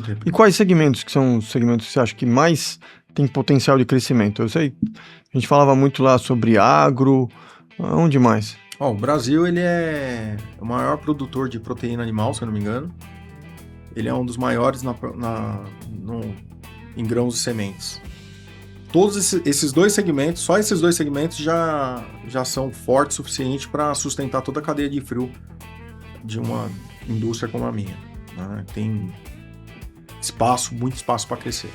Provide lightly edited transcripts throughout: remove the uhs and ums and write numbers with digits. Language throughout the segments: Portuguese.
muito E reprimido. quais segmentos que são os segmentos que você acha que mais tem potencial de crescimento? Eu sei, a gente falava muito lá sobre agro, onde mais? Ó, o Brasil, ele é o maior produtor de proteína animal, se eu não me engano. Ele é um dos maiores em grãos e sementes. Todos esses dois segmentos, só esses dois segmentos já são fortes o suficiente para sustentar toda a cadeia de frio de uma indústria como a minha, né? Tem muito espaço para crescer.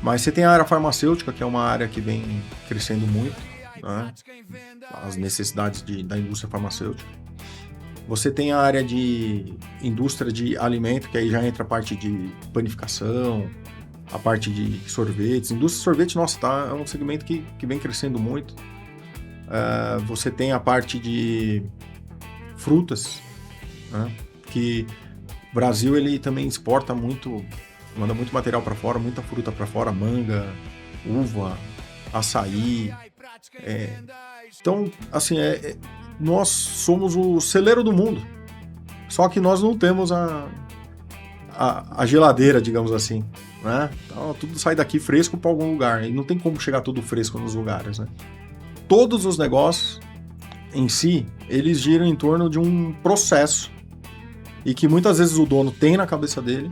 Mas você tem a área farmacêutica, que é uma área que vem crescendo muito, né? As necessidades da indústria farmacêutica. Você tem a área de indústria de alimento, que aí já entra a parte de panificação, a parte de sorvetes. Indústria de sorvete, nossa, é um segmento que vem crescendo muito. Você tem a parte de frutas, né? Que o Brasil ele também exporta muito, manda muito material para fora, muita fruta para fora, manga, uva, açaí. Então, assim, nós somos o celeiro do mundo. Só que nós não temos a geladeira, digamos assim, né? Então, tudo sai daqui fresco para algum lugar. E não tem como chegar tudo fresco nos lugares, né? Todos os negócios em si, eles giram em torno de um processo e que muitas vezes o dono tem na cabeça dele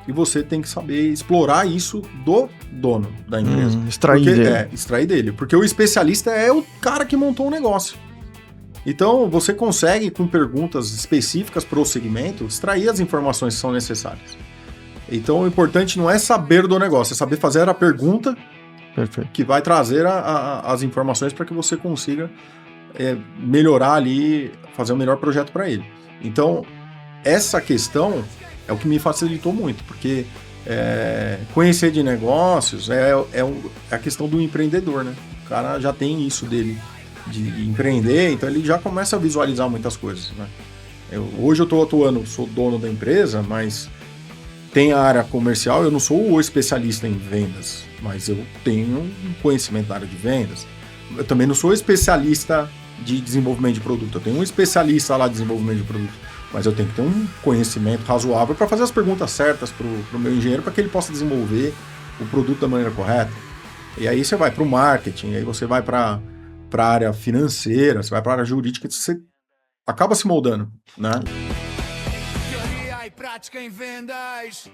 e você tem que saber explorar isso do dono da empresa. Extrair dele. Extrair dele. Porque o especialista é o cara que montou o negócio. Então, você consegue, com perguntas específicas para o segmento, extrair as informações que são necessárias. Então, o importante não é saber do negócio, é saber fazer a pergunta Perfeito. que vai trazer as informações para que você consiga melhorar ali, fazer o melhor projeto para ele. Então, essa questão é o que me facilitou muito, porque conhecer de negócios é a questão do empreendedor, né? O cara já tem isso dele, de empreender, então ele já começa a visualizar muitas coisas, né? Hoje eu estou atuando, sou dono da empresa, mas tem a área comercial, eu não sou o especialista em vendas, mas eu tenho um conhecimento da área de vendas. Eu também não sou especialista de desenvolvimento de produto, eu tenho um especialista lá de desenvolvimento de produto, mas eu tenho que ter um conhecimento razoável para fazer as perguntas certas para o meu engenheiro, para que ele possa desenvolver o produto da maneira correta. E aí você vai para o marketing, aí você vai para a área financeira, você vai para a área jurídica, você acaba se moldando, né? Teoria e prática em vendas.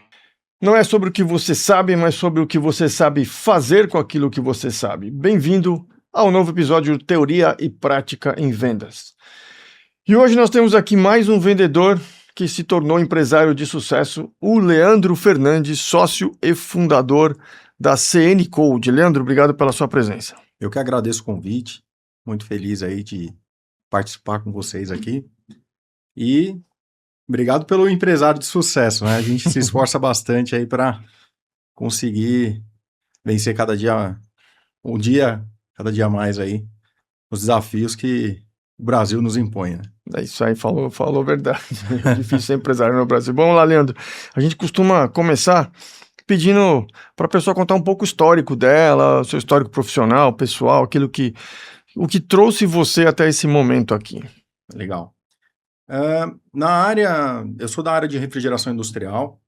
Não é sobre o que você sabe, mas sobre o que você sabe fazer com aquilo que você sabe. Bem-vindo ao novo episódio de Teoria e Prática em Vendas. E hoje nós temos aqui mais um vendedor que se tornou empresário de sucesso, o Leandro Fernandes, sócio e fundador da CN Code. Leandro, obrigado pela sua presença. Eu que agradeço o convite, muito feliz aí de participar com vocês aqui. E obrigado pelo empresário de sucesso, né? A gente se esforça bastante aí para conseguir vencer cada dia mais aí, os desafios que o Brasil nos impõe, né? É isso aí, falou verdade. É difícil ser empresário no Brasil. Vamos lá, Leandro. A gente costuma começar pedindo para a pessoa contar um pouco o histórico dela, o seu histórico profissional, pessoal, o que trouxe você até esse momento aqui. Legal. Eu sou da área de refrigeração industrial.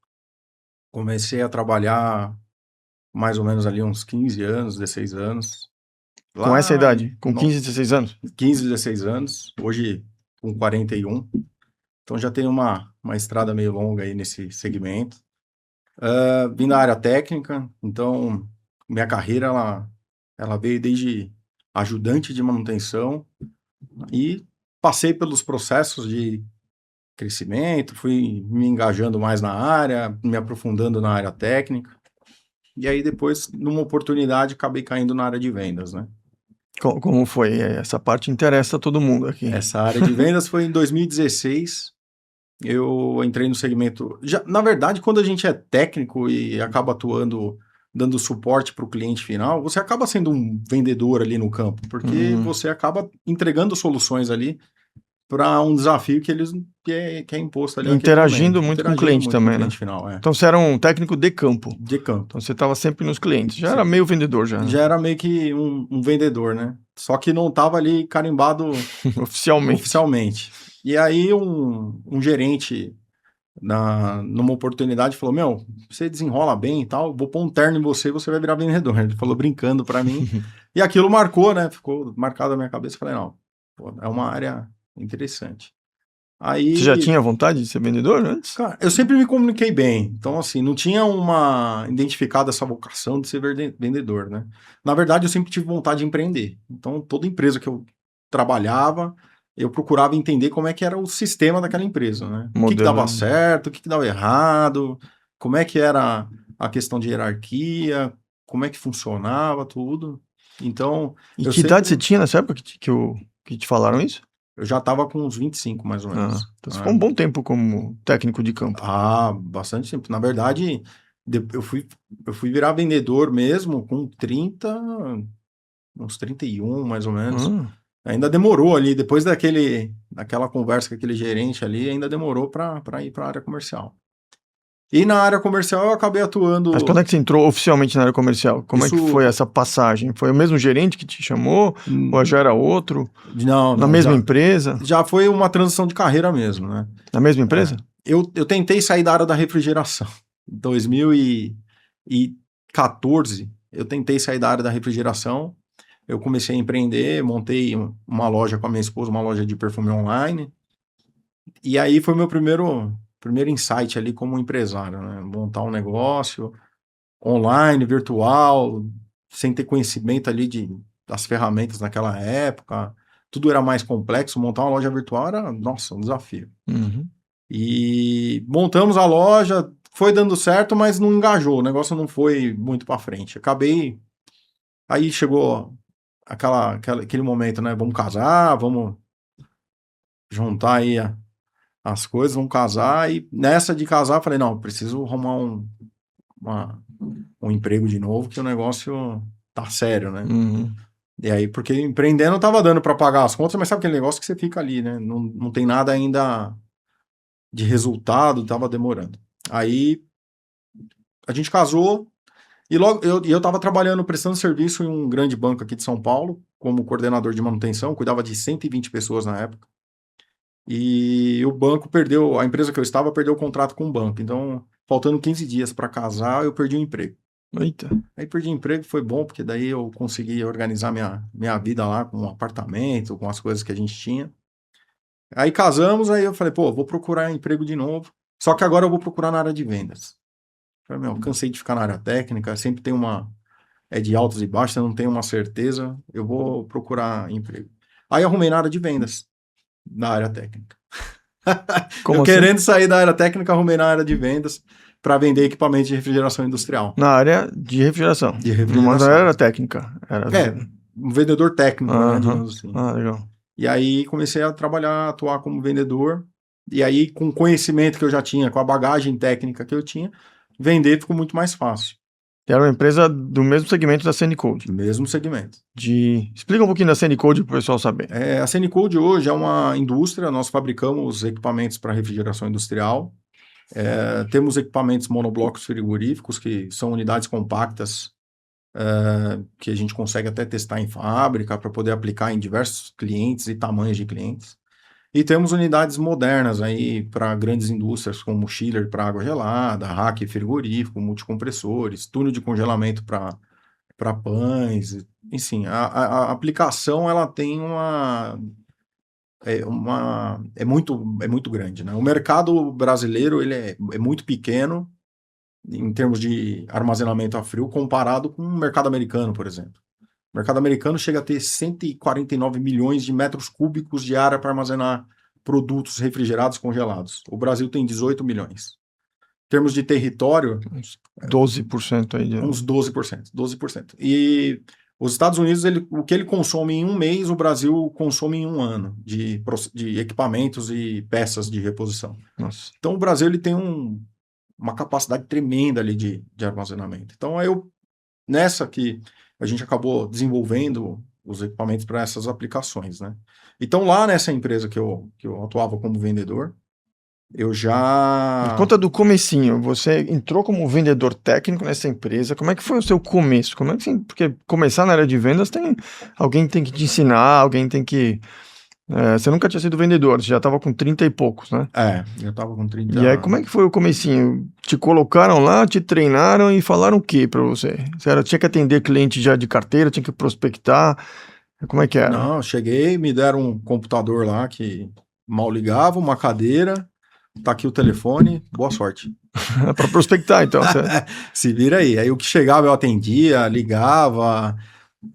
Comecei a trabalhar mais ou menos ali uns 15 anos, 16 anos. Com essa idade? Com 15, 16 anos? 15, 16 anos. Hoje, com 41. Então, já tenho uma estrada meio longa aí nesse segmento. Vim da área técnica. Então, minha carreira, ela veio desde ajudante de manutenção e passei pelos processos de crescimento, fui me engajando mais na área, me aprofundando na área técnica. E aí, depois, numa oportunidade, acabei caindo na área de vendas, né? Como foi? Essa parte interessa a todo mundo aqui. Essa área de vendas foi em 2016. Eu entrei no segmento... na verdade, quando a gente é técnico e acaba atuando, dando suporte para o cliente final, você acaba sendo um vendedor ali no campo, porque você acaba entregando soluções ali para um desafio que é imposto ali. Interagindo muito com o cliente também, né? Final, Então você era um técnico de campo. De campo. Então você estava sempre nos clientes. Já era meio vendedor já. Né? Já era meio que um vendedor, né? Só que não estava ali carimbado oficialmente. E aí um gerente numa oportunidade, falou, meu, você desenrola bem e tal, vou pôr um terno em você e você vai virar vendedor. Ele falou brincando pra mim. E aquilo marcou, né? Ficou marcado na minha cabeça. Falei, não, pô, é uma área interessante. Você já Aí, tinha vontade de ser vendedor antes? cara, eu sempre me comuniquei bem. Então, assim, não tinha identificado essa vocação de ser vendedor, né? Na verdade, eu sempre tive vontade de empreender. Então, toda empresa que eu trabalhava, eu procurava entender como é que era o sistema daquela empresa, né? O que dava certo, o que dava errado, como é que era a questão de hierarquia, como é que funcionava tudo. Então, E que idade você tinha nessa época que te falaram isso? eu já estava com uns 25, mais ou menos. Então você ficou um bom tempo como técnico de campo. Bastante tempo. Na verdade, eu fui virar vendedor mesmo com 30, uns 31, mais ou menos. Ainda demorou ali, depois daquela conversa com aquele gerente ali, ainda demorou para ir para a área comercial. E na área comercial eu acabei atuando... Mas quando é que você entrou oficialmente na área comercial? Como é que foi essa passagem? Foi o mesmo gerente que te chamou? Ou já era outro? Não, na mesma empresa? Já foi uma transição de carreira mesmo, né? Na mesma empresa? Eu tentei sair da área da refrigeração. Em 2014, eu tentei sair da área da refrigeração. Eu comecei a empreender, montei uma loja com a minha esposa, uma loja de perfume online. E aí foi meu primeiro insight ali como empresário, né? Montar um negócio online, virtual, sem ter conhecimento ali das ferramentas naquela época. Tudo era mais complexo. Montar uma loja virtual era, nossa, um desafio. E montamos a loja, foi dando certo, mas não engajou. O negócio não foi muito para frente. Aí chegou aquele momento, né? Vamos casar, vamos juntar aí as coisas, vamos casar. E nessa de casar, falei, não, preciso arrumar um emprego de novo, que o negócio tá sério, né? E aí, porque empreendendo tava dando para pagar as contas, mas sabe aquele negócio que você fica ali, né? Não tem nada ainda de resultado, tava demorando. Aí a gente casou e logo eu tava trabalhando, prestando serviço em um grande banco aqui de São Paulo, como coordenador de manutenção, cuidava de 120 pessoas na época. E o banco a empresa que eu estava perdeu o contrato com o banco. Então, faltando 15 dias para casar, eu perdi o emprego. Eita. Aí perdi o emprego, foi bom, porque daí eu consegui organizar minha vida lá com um apartamento, com as coisas que a gente tinha. Aí casamos, aí eu falei, pô, vou procurar emprego de novo. Só que agora eu vou procurar na área de vendas. Falei, meu, cansei de ficar na área técnica, sempre tem é de altos e baixos, eu não tenho uma certeza, eu vou procurar emprego. Aí arrumei na área de vendas, na área técnica. Como eu assim? querendo sair da área técnica, arrumei na área de vendas para vender equipamentos de refrigeração industrial. Na área de refrigeração. De refrigeração. Mas não era técnica. Um vendedor técnico, né, digamos assim. Legal. E aí comecei a atuar como vendedor. E aí, com o conhecimento que eu já tinha, com a bagagem técnica que eu tinha, vender ficou muito mais fácil. Era uma empresa do mesmo segmento da Cenicode. Do mesmo segmento. Explica um pouquinho da Cenicode para o pessoal saber. A Cenicode hoje é uma indústria, nós fabricamos equipamentos para refrigeração industrial. Temos equipamentos monoblocos frigoríficos, que são unidades compactas, que a gente consegue até testar em fábrica para poder aplicar em diversos clientes e tamanhos de clientes. E temos unidades modernas aí para grandes indústrias, como chiller para água gelada, rack frigorífico, multicompressores, túnel de congelamento para pães. Enfim, a aplicação ela tem é muito grande, né? O mercado brasileiro ele é muito pequeno em termos de armazenamento a frio comparado com o mercado americano, por exemplo. O mercado americano chega a ter 149 milhões de metros cúbicos de área para armazenar produtos refrigerados congelados. O Brasil tem 18 milhões. Em termos de território... Uns 12% aí. Uns 12%. E os Estados Unidos, o que ele consome em um mês, o Brasil consome em um ano de equipamentos e peças de reposição. Nossa. Então o Brasil ele tem uma capacidade tremenda ali de armazenamento. Então nessa que a gente acabou desenvolvendo os equipamentos para essas aplicações, né? Então, lá nessa empresa que eu atuava como vendedor, eu já... Conta do comecinho, você entrou como vendedor técnico nessa empresa, como é que foi o seu começo? Porque começar na área de vendas alguém tem que te ensinar, alguém tem que Você nunca tinha sido vendedor, você já estava com 30 e poucos, né? Eu tava com 30 E aí, como é que foi o comecinho? Te colocaram lá, te treinaram e falaram o que pra você? Tinha que atender cliente já de carteira, tinha que prospectar? Como é que era? Não, eu cheguei, me deram um computador lá que mal ligava, uma cadeira, tá aqui o telefone, boa sorte. Pra prospectar, então. Se vira aí. Aí o que chegava eu atendia, ligava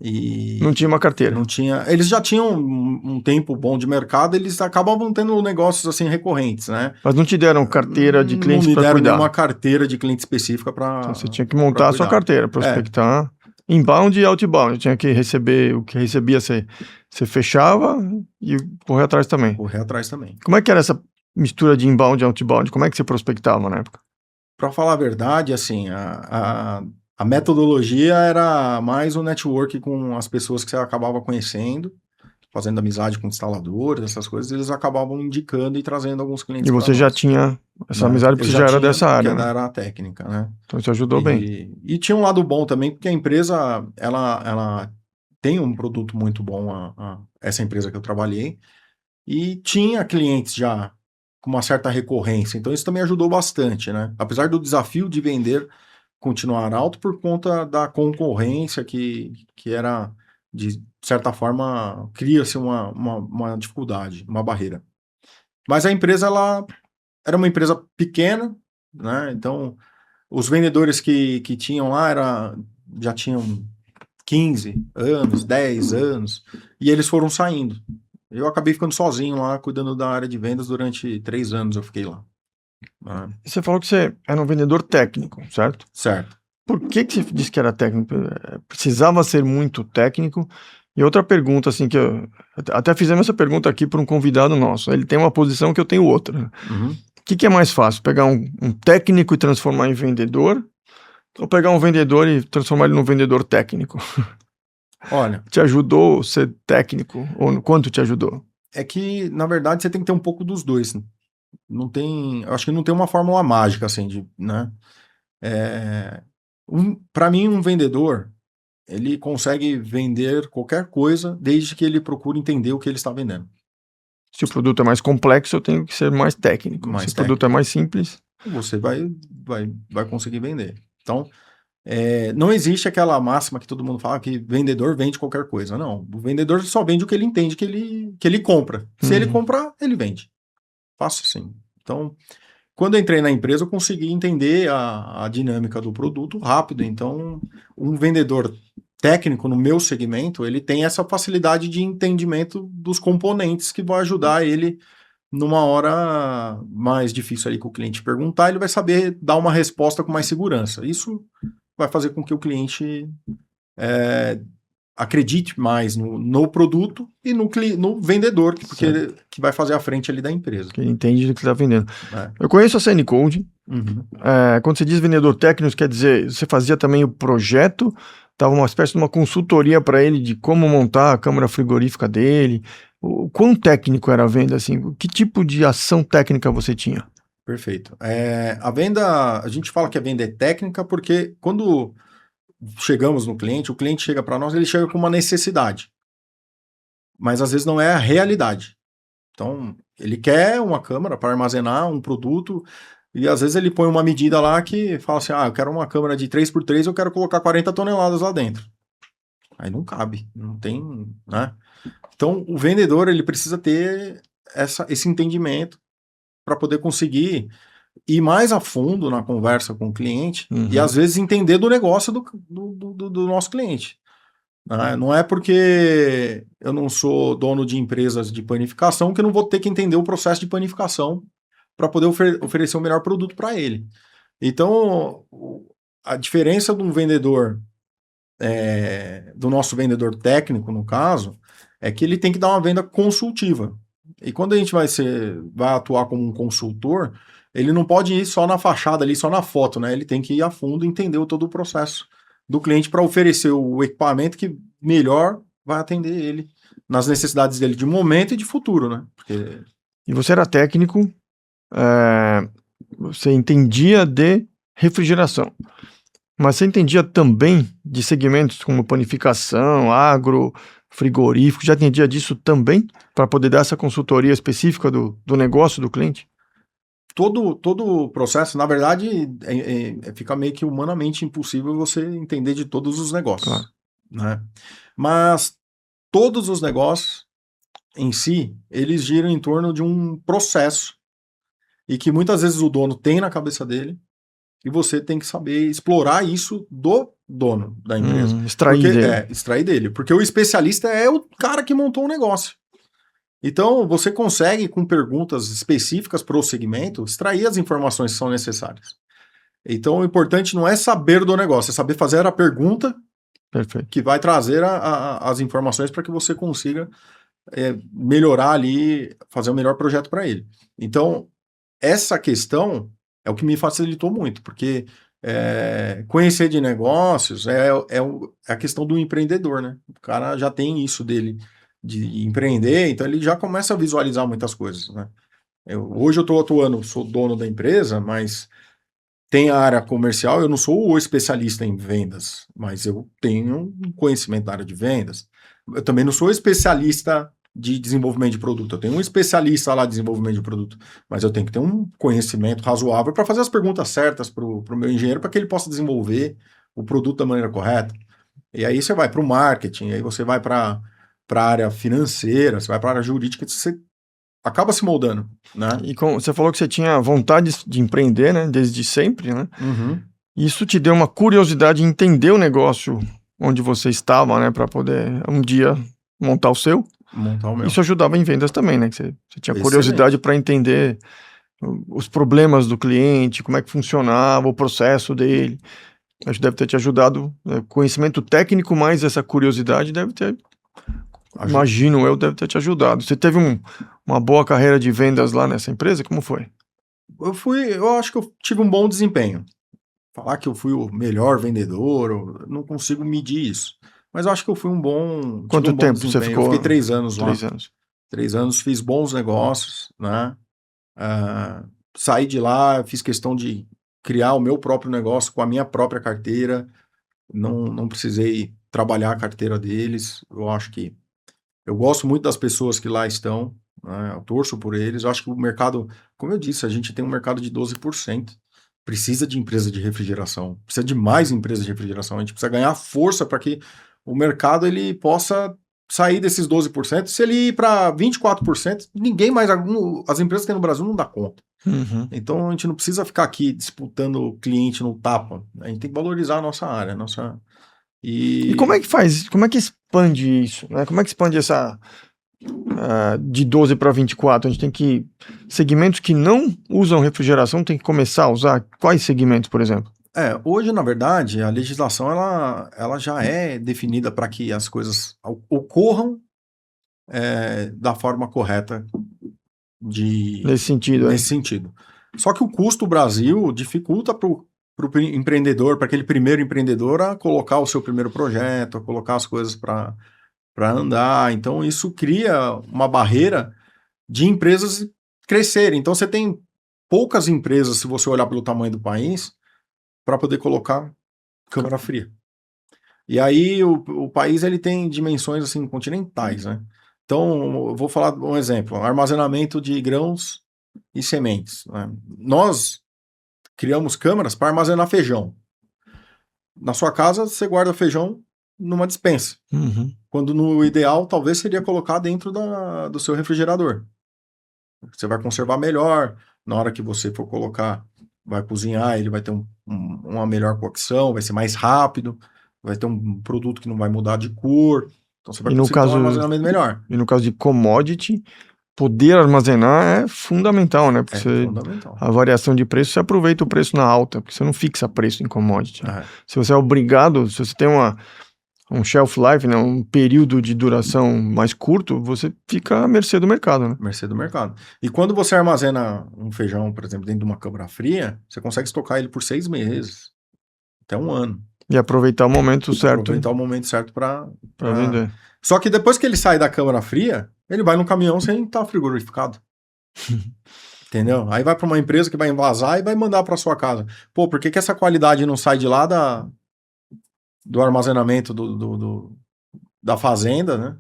e Não tinha uma carteira. não tinha. Eles já tinham um tempo bom de mercado, eles acabavam tendo negócios assim recorrentes, né? Mas não te deram carteira de clientes Não me para deram cuidar. nenhuma carteira de cliente específica para. Então você tinha que montar a sua carteira, prospectar. Inbound e outbound. Tinha que receber o que recebia, você fechava e correr atrás também. Correr atrás também. Como é que era essa mistura de inbound e outbound? Como é que você prospectava na época? Para falar a verdade, assim, a metodologia era mais um network com as pessoas que você acabava conhecendo, fazendo amizade com instaladores, essas coisas, eles acabavam indicando e trazendo alguns clientes. E você já tinha essa amizade porque você já era dessa área, né? né? Era técnica, né? Então isso ajudou bem. E tinha um lado bom também, porque a empresa, ela tem um produto muito bom, essa empresa que eu trabalhei, e tinha clientes já com uma certa recorrência, então isso também ajudou bastante, né? Apesar do desafio de vender continuar alto por conta da concorrência que era, de certa forma, cria-se uma dificuldade, uma barreira. Mas a empresa, ela era uma empresa pequena, né? Então, os vendedores que tinham lá já tinham 15 anos, 10 anos, e eles foram saindo. Eu acabei ficando sozinho lá, cuidando da área de vendas durante 3 anos eu fiquei lá. Você falou que você era um vendedor técnico, certo? Certo. Por que você disse que era técnico? Precisava ser muito técnico? E outra pergunta, assim, que até fizemos essa pergunta aqui para um convidado nosso. Ele tem uma posição que eu tenho outra. Uhum. O que é mais fácil? Pegar um técnico e transformar em vendedor? Ou pegar um vendedor e transformar ele num vendedor técnico? Olha, te ajudou ser técnico? Ou quanto te ajudou? É que, na verdade, você tem que ter um pouco dos dois. Não tem, eu acho que não tem uma fórmula mágica, assim, né? Para mim, um vendedor, ele consegue vender qualquer coisa desde que ele procure entender o que ele está vendendo. Se o produto é mais complexo, eu tenho que ser mais técnico. Se o produto é mais simples, você vai conseguir vender. Então, não existe aquela máxima que todo mundo fala que vendedor vende qualquer coisa. Não, o vendedor só vende o que ele entende que ele compra. Se ele comprar, ele vende. Fácil assim. Então, quando eu entrei na empresa, eu consegui entender a dinâmica do produto rápido. Então, um vendedor técnico no meu segmento, ele tem essa facilidade de entendimento dos componentes que vai ajudar ele numa hora mais difícil ali que o cliente perguntar, ele vai saber dar uma resposta com mais segurança. Isso vai fazer com que o cliente acredite mais no produto e no vendedor, que vai fazer a frente ali da empresa. Que entende do que está vendendo. Eu conheço a CN Code. Uhum. Quando você diz vendedor técnico, quer dizer, você fazia também o projeto, dava uma espécie de uma consultoria para ele de como montar a câmara frigorífica dele. O quão técnico era a venda, assim? Que tipo de ação técnica você tinha? Perfeito. A venda, a gente fala que a venda é técnica porque quando chegamos no cliente, o cliente chega para nós, ele chega com uma necessidade, mas às vezes não é a realidade. Então, ele quer uma câmera para armazenar um produto e às vezes ele põe uma medida lá que fala assim, eu quero uma câmera de 3x3, eu quero colocar 40 toneladas lá dentro. Aí não cabe, não tem, né? Então, o vendedor, ele precisa ter esse entendimento para poder conseguir ir mais a fundo na conversa com o cliente e às vezes entender do negócio do nosso cliente. Não é porque eu não sou dono de empresas de panificação que eu não vou ter que entender o processo de panificação para poder oferecer o melhor produto para ele. Então, a diferença de um vendedor, do nosso vendedor técnico, no caso, é que ele tem que dar uma venda consultiva. E quando a gente vai atuar como um consultor, ele não pode ir só na fachada ali, só na foto, né? Ele tem que ir a fundo e entender todo o processo do cliente para oferecer o equipamento que melhor vai atender ele nas necessidades dele de momento e de futuro, né? E você era técnico, você entendia de refrigeração, mas você entendia também de segmentos como panificação, agro, frigorífico, já atendia disso também, para poder dar essa consultoria específica do negócio do cliente? Todo o processo, na verdade, fica meio que humanamente impossível você entender de todos os negócios, Claro. né? Mas todos os negócios em si, eles giram em torno de um processo e que muitas vezes o dono tem na cabeça dele e você tem que saber explorar isso do dono da empresa. Extrair Porque, dele. extrair dele. Porque o especialista é o cara que montou o negócio. Então, você consegue, com perguntas específicas para o segmento, extrair as informações que são necessárias. Então, o importante não é saber do negócio, é saber fazer a pergunta Perfeito. que vai trazer as informações para que você consiga melhorar ali, fazer o melhor projeto para ele. Então, essa questão é o que me facilitou muito, porque conhecer de negócios é a questão do empreendedor, né? O cara já tem isso dele de empreender, então ele já começa a visualizar muitas coisas, né? Hoje eu estou atuando, sou dono da empresa, mas tem a área comercial, eu não sou o especialista em vendas, mas eu tenho um conhecimento da área de vendas. Eu também não sou especialista de desenvolvimento de produto, eu tenho um especialista lá de desenvolvimento de produto, mas eu tenho que ter um conhecimento razoável para fazer as perguntas certas para o meu engenheiro, para que ele possa desenvolver o produto da maneira correta. E aí você vai para o marketing, aí você vai para a área financeira, você vai para a área jurídica, você acaba se moldando, né? E você falou que você tinha vontade de empreender, né? Desde sempre, né? Uhum. Isso te deu uma curiosidade em entender o negócio onde você estava, né? Para poder um dia montar o seu. Montar o meu. Isso ajudava em vendas também, né? Que você tinha Excelente. curiosidade para entender os problemas do cliente, como é que funcionava o processo dele. Acho que deve ter te ajudado, né? Conhecimento técnico mais essa curiosidade deve ter, imagino eu, deve ter te ajudado. Você teve uma boa carreira de vendas lá nessa empresa? Como foi? Eu acho que eu tive um bom desempenho. Falar que eu fui o melhor vendedor, eu não consigo medir isso. Mas eu acho que eu fui Quanto tempo você ficou? Eu fiquei 3 anos lá. 3 anos. 3 anos, fiz bons negócios, né? Saí de lá, fiz questão de criar o meu próprio negócio com a minha própria carteira. Não precisei trabalhar a carteira deles. Eu acho que eu gosto muito das pessoas que lá estão, né? Eu torço por eles. Eu acho que o mercado, como eu disse, a gente tem um mercado de 12%. Precisa de empresa de refrigeração, precisa de mais empresas de refrigeração. A gente precisa ganhar força para que o mercado ele possa sair desses 12%. Se ele ir para 24%, ninguém mais, as empresas que tem no Brasil não dá conta. Uhum. Então a gente não precisa ficar aqui disputando cliente no tapa. A gente tem que valorizar a nossa área, E como é que faz? Como é que expande isso, né? Como é que expande essa de 12 para 24? A gente tem que segmentos que não usam refrigeração tem que começar a usar quais segmentos, por exemplo? Hoje, na verdade, a legislação ela já é definida para que as coisas ocorram da forma correta Nesse sentido, nesse sentido. Só que o custo Brasil dificulta para o empreendedor, para aquele primeiro empreendedor, a colocar o seu primeiro projeto, a colocar as coisas para andar. Então, isso cria uma barreira de empresas crescerem. Então, você tem poucas empresas, se você olhar pelo tamanho do país, para poder colocar câmara fria. E aí o país ele tem dimensões assim continentais, né? Então, eu vou falar um exemplo, armazenamento de grãos e sementes, né? Nós criamos câmaras para armazenar feijão. Na sua casa, você guarda feijão numa despensa. Uhum. Quando no ideal, talvez seria colocar dentro do seu refrigerador. Você vai conservar melhor, na hora que você for colocar, vai cozinhar, ele vai ter uma melhor cocção, vai ser mais rápido, vai ter um produto que não vai mudar de cor, então você vai conseguir ter um armazenamento melhor. E no caso de commodity, poder armazenar é fundamental, né? Porque fundamental. A variação de preço, você aproveita o preço na alta, porque você não fixa preço em commodity. É. Se você é obrigado, se você tem um shelf life, né, um período de duração mais curto, você fica à mercê do mercado, né? Mercê do mercado. E quando você armazena um feijão, por exemplo, dentro de uma câmara fria, você consegue estocar ele por 6 meses, até 1 ano. E aproveitar o momento certo. Aproveitar o momento certo para vender. Só que depois que ele sai da câmara fria, ele vai no caminhão sem estar frigorificado. Entendeu? Aí vai para uma empresa que vai envasar e vai mandar para sua casa. Pô, por que essa qualidade não sai de lá do armazenamento da fazenda, né?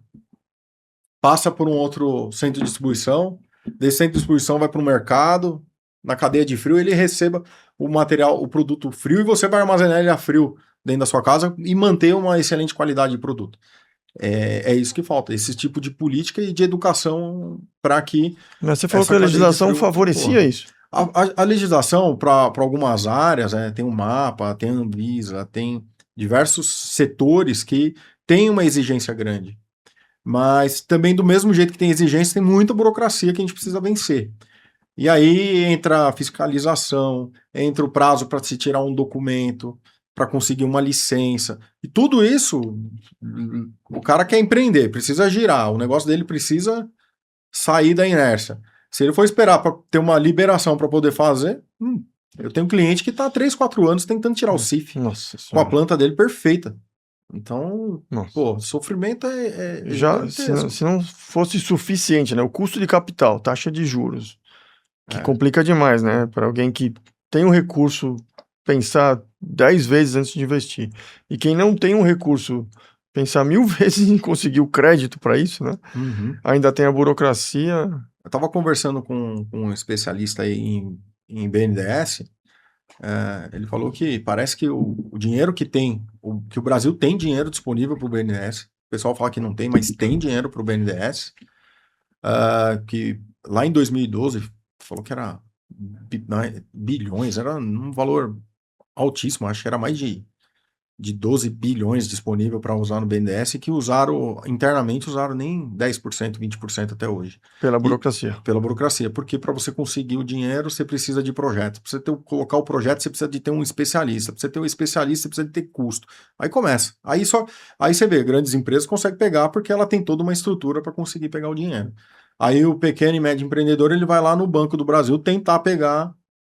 Passa por um outro centro de distribuição, desse centro de distribuição vai para o mercado, na cadeia de frio ele receba o material, o produto frio, e você vai armazenar ele a frio dentro da sua casa e manter uma excelente qualidade de produto. É isso que falta, esse tipo de política e de educação para que Mas você falou essa que a cadeia de legislação frio, favorecia isso. a legislação para algumas áreas, tem o MAPA, tem a Anvisa, tem diversos setores que têm uma exigência grande. Mas também, do mesmo jeito que tem exigência, tem muita burocracia que a gente precisa vencer. E aí entra a fiscalização, entra o prazo para se tirar um documento, para conseguir uma licença. E tudo isso, o cara quer empreender, precisa girar, o negócio dele precisa sair da inércia. Se ele for esperar para ter uma liberação para poder fazer, eu tenho um cliente que está há 3, 4 anos tentando tirar o CIF Nossa com a Senhora. planta dele perfeita. Então, Nossa. pô, sofrimento é Já, gigantesco. se não fosse suficiente, né? O custo de capital, taxa de juros, que É. complica demais, né? Para alguém que tem um recurso, pensar 10 vezes antes de investir. E quem não tem um recurso, pensar 1000 vezes em conseguir o crédito para isso, né? Uhum. Ainda tem a burocracia. Eu estava conversando com um especialista aí em BNDES, ele falou que parece que o dinheiro que tem, que o Brasil tem dinheiro disponível para o BNDES, o pessoal fala que não tem, mas tem dinheiro para o BNDES, que lá em 2012 falou que era bilhões, era um valor altíssimo, acho que era mais de 12 bilhões disponível para usar no BNDES, que internamente usaram nem 10%, 20% até hoje. Pela burocracia. Pela burocracia, porque para você conseguir o dinheiro, você precisa de projeto. Para você colocar o projeto, você precisa de ter um especialista. Para você ter um especialista, você precisa de ter custo. Aí começa. Aí você vê, grandes empresas conseguem pegar porque ela tem toda uma estrutura para conseguir pegar o dinheiro. Aí o pequeno e médio empreendedor, ele vai lá no Banco do Brasil tentar pegar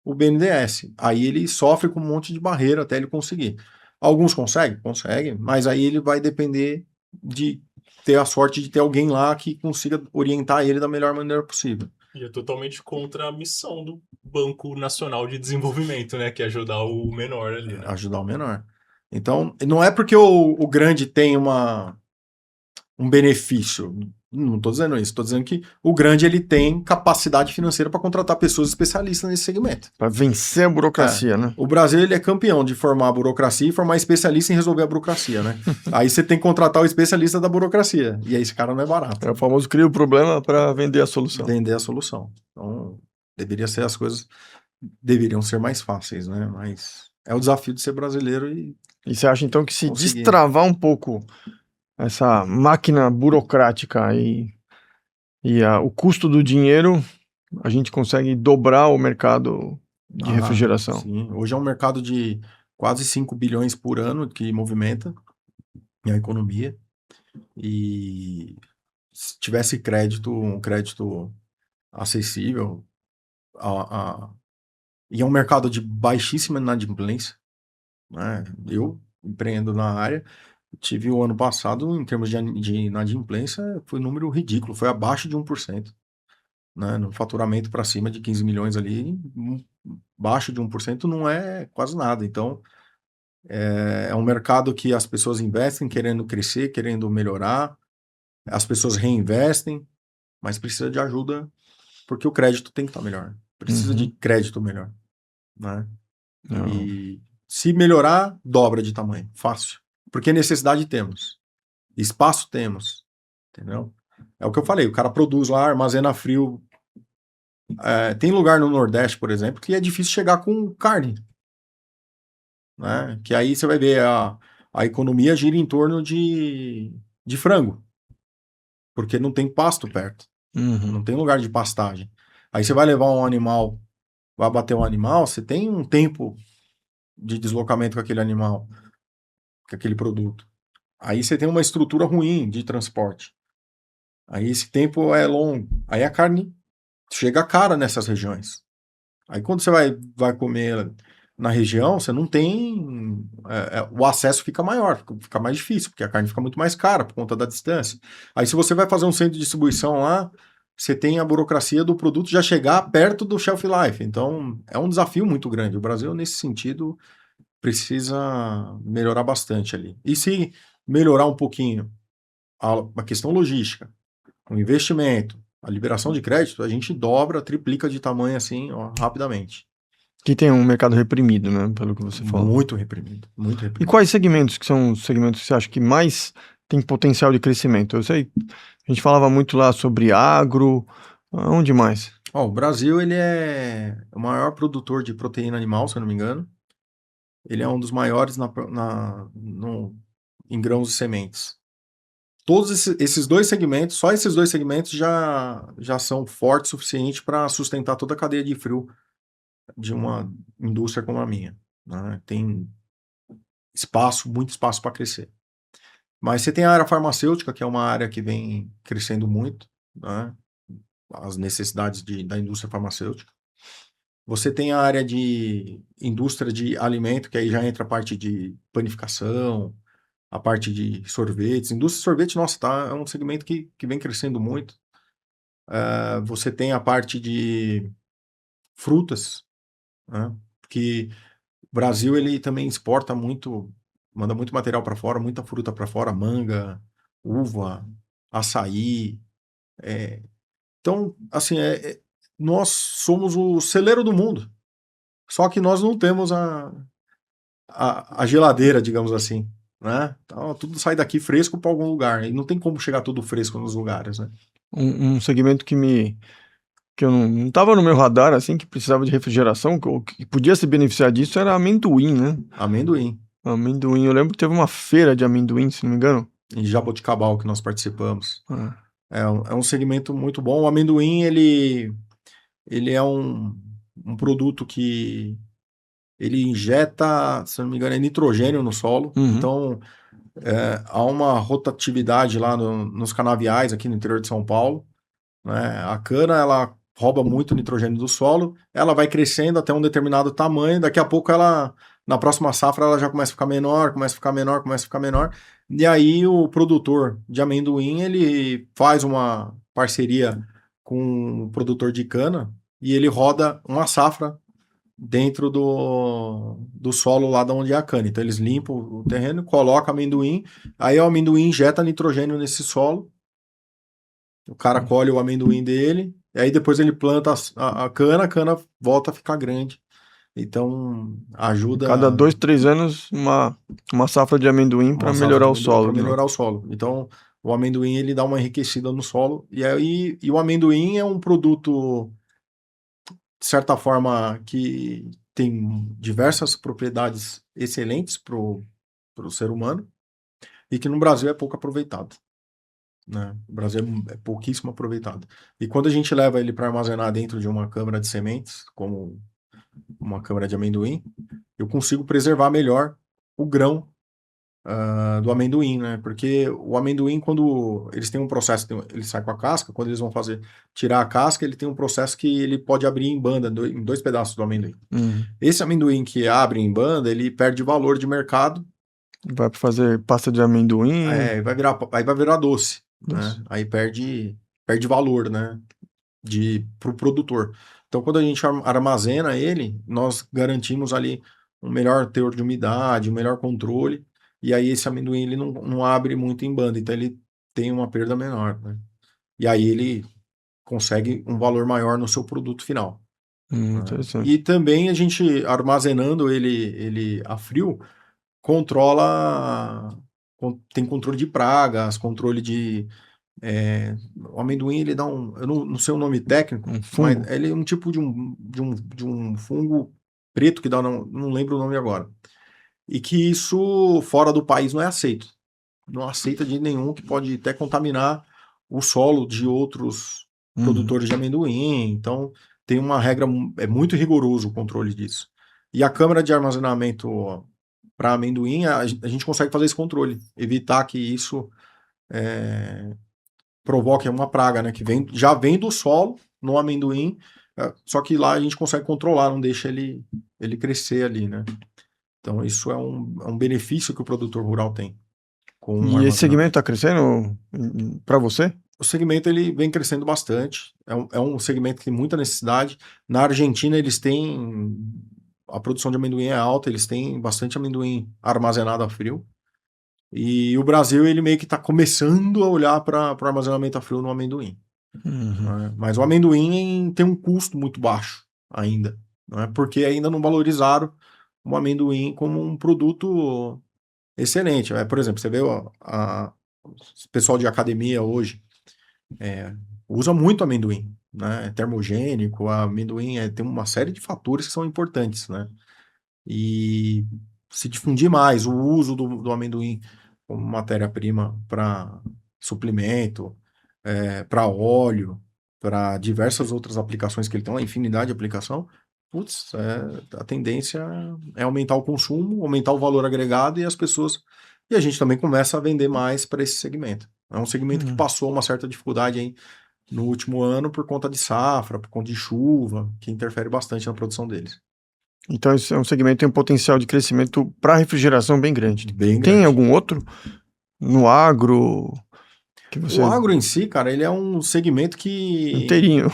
o BNDES. Aí ele sofre com um monte de barreira até ele conseguir. Alguns conseguem, mas aí ele vai depender de ter a sorte de ter alguém lá que consiga orientar ele da melhor maneira possível. E é totalmente contra a missão do Banco Nacional de Desenvolvimento, né? Que é ajudar o menor ali, né? Ajudar o menor. Então, não é porque o grande tem um benefício. Não estou dizendo isso. Estou dizendo que o grande ele tem capacidade financeira para contratar pessoas especialistas nesse segmento. Para vencer a burocracia, né? O Brasil ele é campeão de formar a burocracia e formar especialista em resolver a burocracia, né? Aí você tem que contratar o especialista da burocracia. E aí esse cara não é barato. É o famoso cria o problema para vender a solução. Vender a solução. Então, as coisas deveriam ser mais fáceis, né? Mas é o desafio de ser brasileiro e você acha então que se conseguir. destravar um pouco essa máquina burocrática e o custo do dinheiro, a gente consegue dobrar o mercado de refrigeração? Sim, hoje é um mercado de quase 5 bilhões por ano que movimenta a economia. E se tivesse um crédito acessível, e é um mercado de baixíssima inadimplência, né? Eu empreendo na área, tive o ano passado, em termos de inadimplência, foi um número ridículo, foi abaixo de 1%. Né? No faturamento para cima de 15 milhões ali, abaixo de 1% não é quase nada. Então, é um mercado que as pessoas investem querendo crescer, querendo melhorar, as pessoas reinvestem, mas precisa de ajuda, porque o crédito tem que estar melhor. Precisa de crédito melhor. Né? E se melhorar, dobra de tamanho, fácil. Porque necessidade temos, espaço temos, entendeu? É o que eu falei, o cara produz lá, armazena frio. Tem lugar no Nordeste, por exemplo, que é difícil chegar com carne. Né? Que aí você vai ver a economia gira em torno de frango. Porque não tem pasto perto. Não tem lugar de pastagem. Aí você vai levar um animal, vai abater um animal, você tem um tempo de deslocamento com aquele animal, com aquele produto. Aí você tem uma estrutura ruim de transporte. Aí esse tempo é longo. Aí a carne chega cara nessas regiões. Aí quando você vai comer na região, você não tem... o acesso fica maior, fica mais difícil, porque a carne fica muito mais cara por conta da distância. Aí se você vai fazer um centro de distribuição lá, você tem a burocracia do produto já chegar perto do shelf life. Então é um desafio muito grande. O Brasil, nesse sentido, precisa melhorar bastante ali. E se melhorar um pouquinho a questão logística, o investimento, a liberação de crédito, a gente dobra, triplica de tamanho assim, ó, rapidamente. Que tem um mercado reprimido, né? Pelo que você falou. Muito reprimido, muito E reprimido. quais segmentos que são os segmentos que você acha que mais tem potencial de crescimento? Eu sei, a gente falava muito lá sobre agro, onde mais? Ó, o Brasil, ele é o maior produtor de proteína animal, se eu não me engano. Ele é um dos maiores em grãos e sementes. Todos esses dois segmentos, só esses dois segmentos já são fortes o suficiente para sustentar toda a cadeia de frio de uma indústria como a minha, né? Tem muito espaço para crescer. Mas você tem a área farmacêutica, que é uma área que vem crescendo muito, né? As necessidades da indústria farmacêutica. Você tem a área de indústria de alimento, que aí já entra a parte de panificação, a parte de sorvetes. Indústria de sorvete, nossa, é um segmento que vem crescendo muito. Você tem a parte de frutas, né? Que o Brasil ele também exporta muito, manda muito material para fora, muita fruta para fora, manga, uva, açaí. Então, assim, nós somos o celeiro do mundo. Só que nós não temos a geladeira, digamos assim, né? Então, tudo sai daqui fresco para algum lugar. E não tem como chegar tudo fresco nos lugares, né? Um segmento que eu não estava no meu radar, assim, que precisava de refrigeração, que podia se beneficiar disso, era amendoim, né? Amendoim. Amendoim, eu lembro que teve uma feira de amendoim, se não me engano. Em Jaboticabal, que nós participamos. Ah, É um segmento muito bom. O amendoim, ele é um produto que ele injeta, se não me engano, é nitrogênio no solo. Uhum. Então, há uma rotatividade lá nos canaviais, aqui no interior de São Paulo, né? A cana, ela rouba muito nitrogênio do solo, ela vai crescendo até um determinado tamanho, daqui a pouco na próxima safra, ela já começa a ficar menor, começa a ficar menor, começa a ficar menor, e aí o produtor de amendoim, ele faz uma parceria com o produtor de cana, e ele roda uma safra dentro do solo lá de onde é a cana. Então eles limpam o terreno, colocam amendoim, aí o amendoim injeta nitrogênio nesse solo, o cara colhe o amendoim dele, e aí depois ele planta a cana volta a ficar grande. Então ajuda Cada 2, 3 anos, uma safra de amendoim para melhorar o solo. para melhorar o solo. Então o amendoim ele dá uma enriquecida no solo, e o amendoim é um produto, de certa forma, que tem diversas propriedades excelentes para o ser humano, e que no Brasil é pouco aproveitado, né? O Brasil é pouquíssimo aproveitado. E quando a gente leva ele para armazenar dentro de uma câmara de sementes, como uma câmara de amendoim, eu consigo preservar melhor o grão do amendoim, né? Porque o amendoim, quando eles têm um processo, ele sai com a casca, quando eles vão tirar a casca, ele tem um processo que ele pode abrir em banda, em 2 pedaços do amendoim. Uhum. Esse amendoim que abre em banda, ele perde valor de mercado. Vai fazer pasta de amendoim. Aí vai virar doce, né? Aí perde valor, né? Pro produtor. Então, quando a gente armazena ele, nós garantimos ali um melhor teor de umidade, um melhor controle, e aí esse amendoim ele não abre muito em banda, então ele tem uma perda menor, né? E aí ele consegue um valor maior no seu produto final. Interessante. E também a gente armazenando ele a frio, tem controle de pragas, controle de o amendoim ele dá eu não sei o nome técnico, fungo. mas ele é um tipo de um fungo preto que dá, não lembro o nome agora. E que isso fora do país não é aceito. Não aceita de nenhum, que pode até contaminar o solo de outros produtores de amendoim. Então tem uma regra, é muito rigoroso o controle disso. E a câmara de armazenamento para amendoim, a gente consegue fazer esse controle, evitar que isso provoque uma praga, né? Que já vem do solo no amendoim, só que lá a gente consegue controlar, não deixa ele crescer ali, né? Então isso é um benefício que o produtor rural tem. E esse segmento está crescendo para você? O segmento ele vem crescendo bastante, é um segmento que tem muita necessidade. Na Argentina eles têm, a produção de amendoim é alta, eles têm bastante amendoim armazenado a frio. E o Brasil, ele meio que está começando a olhar para o armazenamento a frio no amendoim. Né? Mas o amendoim tem um custo muito baixo ainda, né? Porque ainda não valorizaram o amendoim como um produto excelente. Por exemplo, você vê o pessoal de academia hoje usa muito amendoim, né? É termogênico, amendoim tem uma série de fatores que são importantes, né? E se difundir mais o uso do amendoim como matéria-prima para suplemento, para óleo, para diversas outras aplicações que ele tem, uma infinidade de aplicação, putz, a tendência é aumentar o consumo, aumentar o valor agregado e a gente também começa a vender mais para esse segmento. É um segmento que passou uma certa dificuldade aí no último ano por conta de safra, por conta de chuva, que interfere bastante na produção deles. Então, esse é um segmento que tem um potencial de crescimento para refrigeração bem grande. Bem Tem grande. algum outro no agro que você... O agro em si, cara, ele é um segmento que... Inteirinho,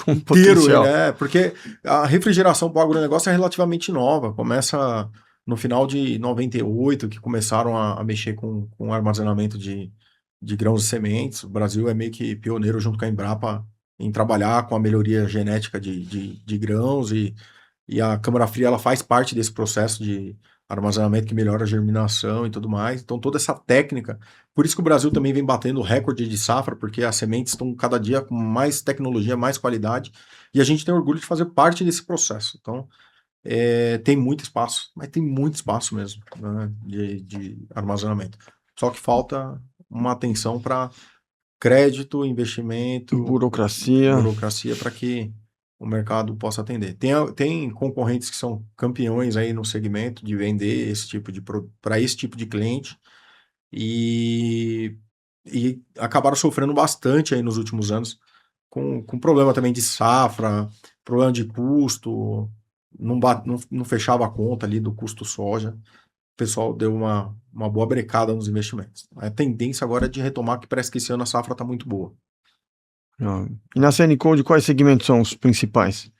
com Inteiro, potencial. porque a refrigeração para o agronegócio é relativamente nova. Começa no final de 98, que começaram a mexer com armazenamento de grãos e sementes. O Brasil é meio que pioneiro junto com a Embrapa em trabalhar com a melhoria genética de grãos e a câmara fria ela faz parte desse processo de armazenamento que melhora a germinação e tudo mais. Então toda essa técnica, por isso que o Brasil também vem batendo recorde de safra, porque as sementes estão cada dia com mais tecnologia, mais qualidade, e a gente tem orgulho de fazer parte desse processo. Então tem muito espaço, mas tem muito espaço mesmo, né, de armazenamento. Só que falta uma atenção para crédito, investimento, burocracia para que o mercado possa atender. Tem concorrentes que são campeões aí no segmento de vender para esse tipo de cliente e acabaram sofrendo bastante aí nos últimos anos com problema também de safra, problema de custo, não fechava a conta ali do custo soja. O pessoal deu uma boa brecada nos investimentos. A tendência agora é de retomar, que parece que esse ano a safra está muito boa. E na CN Code, quais segmentos são os principais?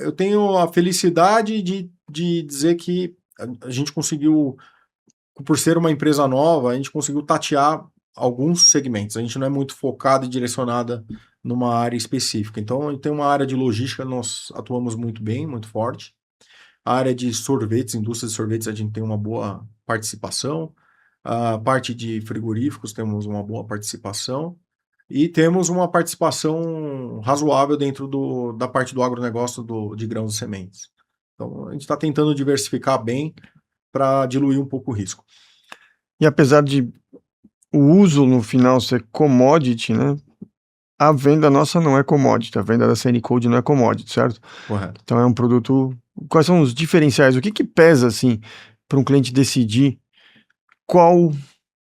Eu tenho a felicidade de dizer que a gente conseguiu, por ser uma empresa nova, a gente conseguiu tatear alguns segmentos. A gente não é muito focado e direcionada numa área específica. Então, a gente tem uma área de logística, nós atuamos muito bem, muito forte. A área de sorvetes, indústria de sorvetes, a gente tem uma boa participação. A parte de frigoríficos, temos uma boa participação. E temos uma participação razoável dentro da parte do agronegócio de grãos e sementes. Então, a gente está tentando diversificar bem para diluir um pouco o risco. E apesar de o uso no final ser commodity, né? A venda nossa não é commodity, a venda da CN Code não é commodity, certo? Correto. Então é um produto... Quais são os diferenciais? O que pesa, assim, para um cliente decidir qual...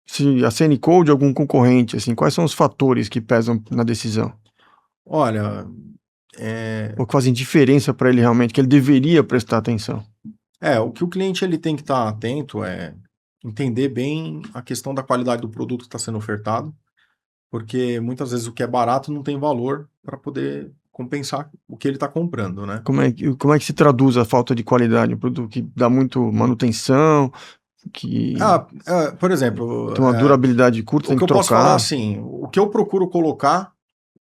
Se a CN Code ou algum concorrente, assim, quais são os fatores que pesam na decisão? Olha, Ou que fazem diferença para ele realmente, que ele deveria prestar atenção? o que o cliente ele tem que estar atento é entender bem a questão da qualidade do produto que está sendo ofertado, porque muitas vezes o que é barato não tem valor para poder compensar o que ele está comprando, né? Como é que se traduz a falta de qualidade? Um produto que dá muito manutenção, que por exemplo, tem uma durabilidade curta, tem o que que eu posso falar trocar. assim, o que eu procuro colocar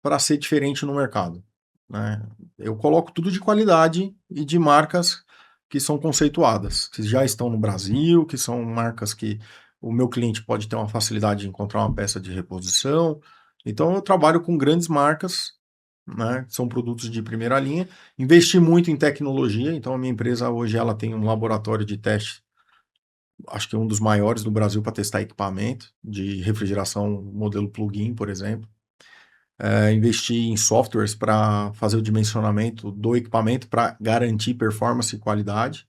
para ser diferente no mercado, né? Eu coloco tudo de qualidade e de marcas que são conceituadas, que já estão no Brasil, que são marcas que o meu cliente pode ter uma facilidade de encontrar uma peça de reposição. Então eu trabalho com grandes marcas, né? São produtos de primeira linha. Investi muito em tecnologia, então a minha empresa hoje ela tem um laboratório de teste, acho que é um dos maiores do Brasil para testar equipamento de refrigeração modelo plug-in, por exemplo. Investi em softwares para fazer o dimensionamento do equipamento para garantir performance e qualidade.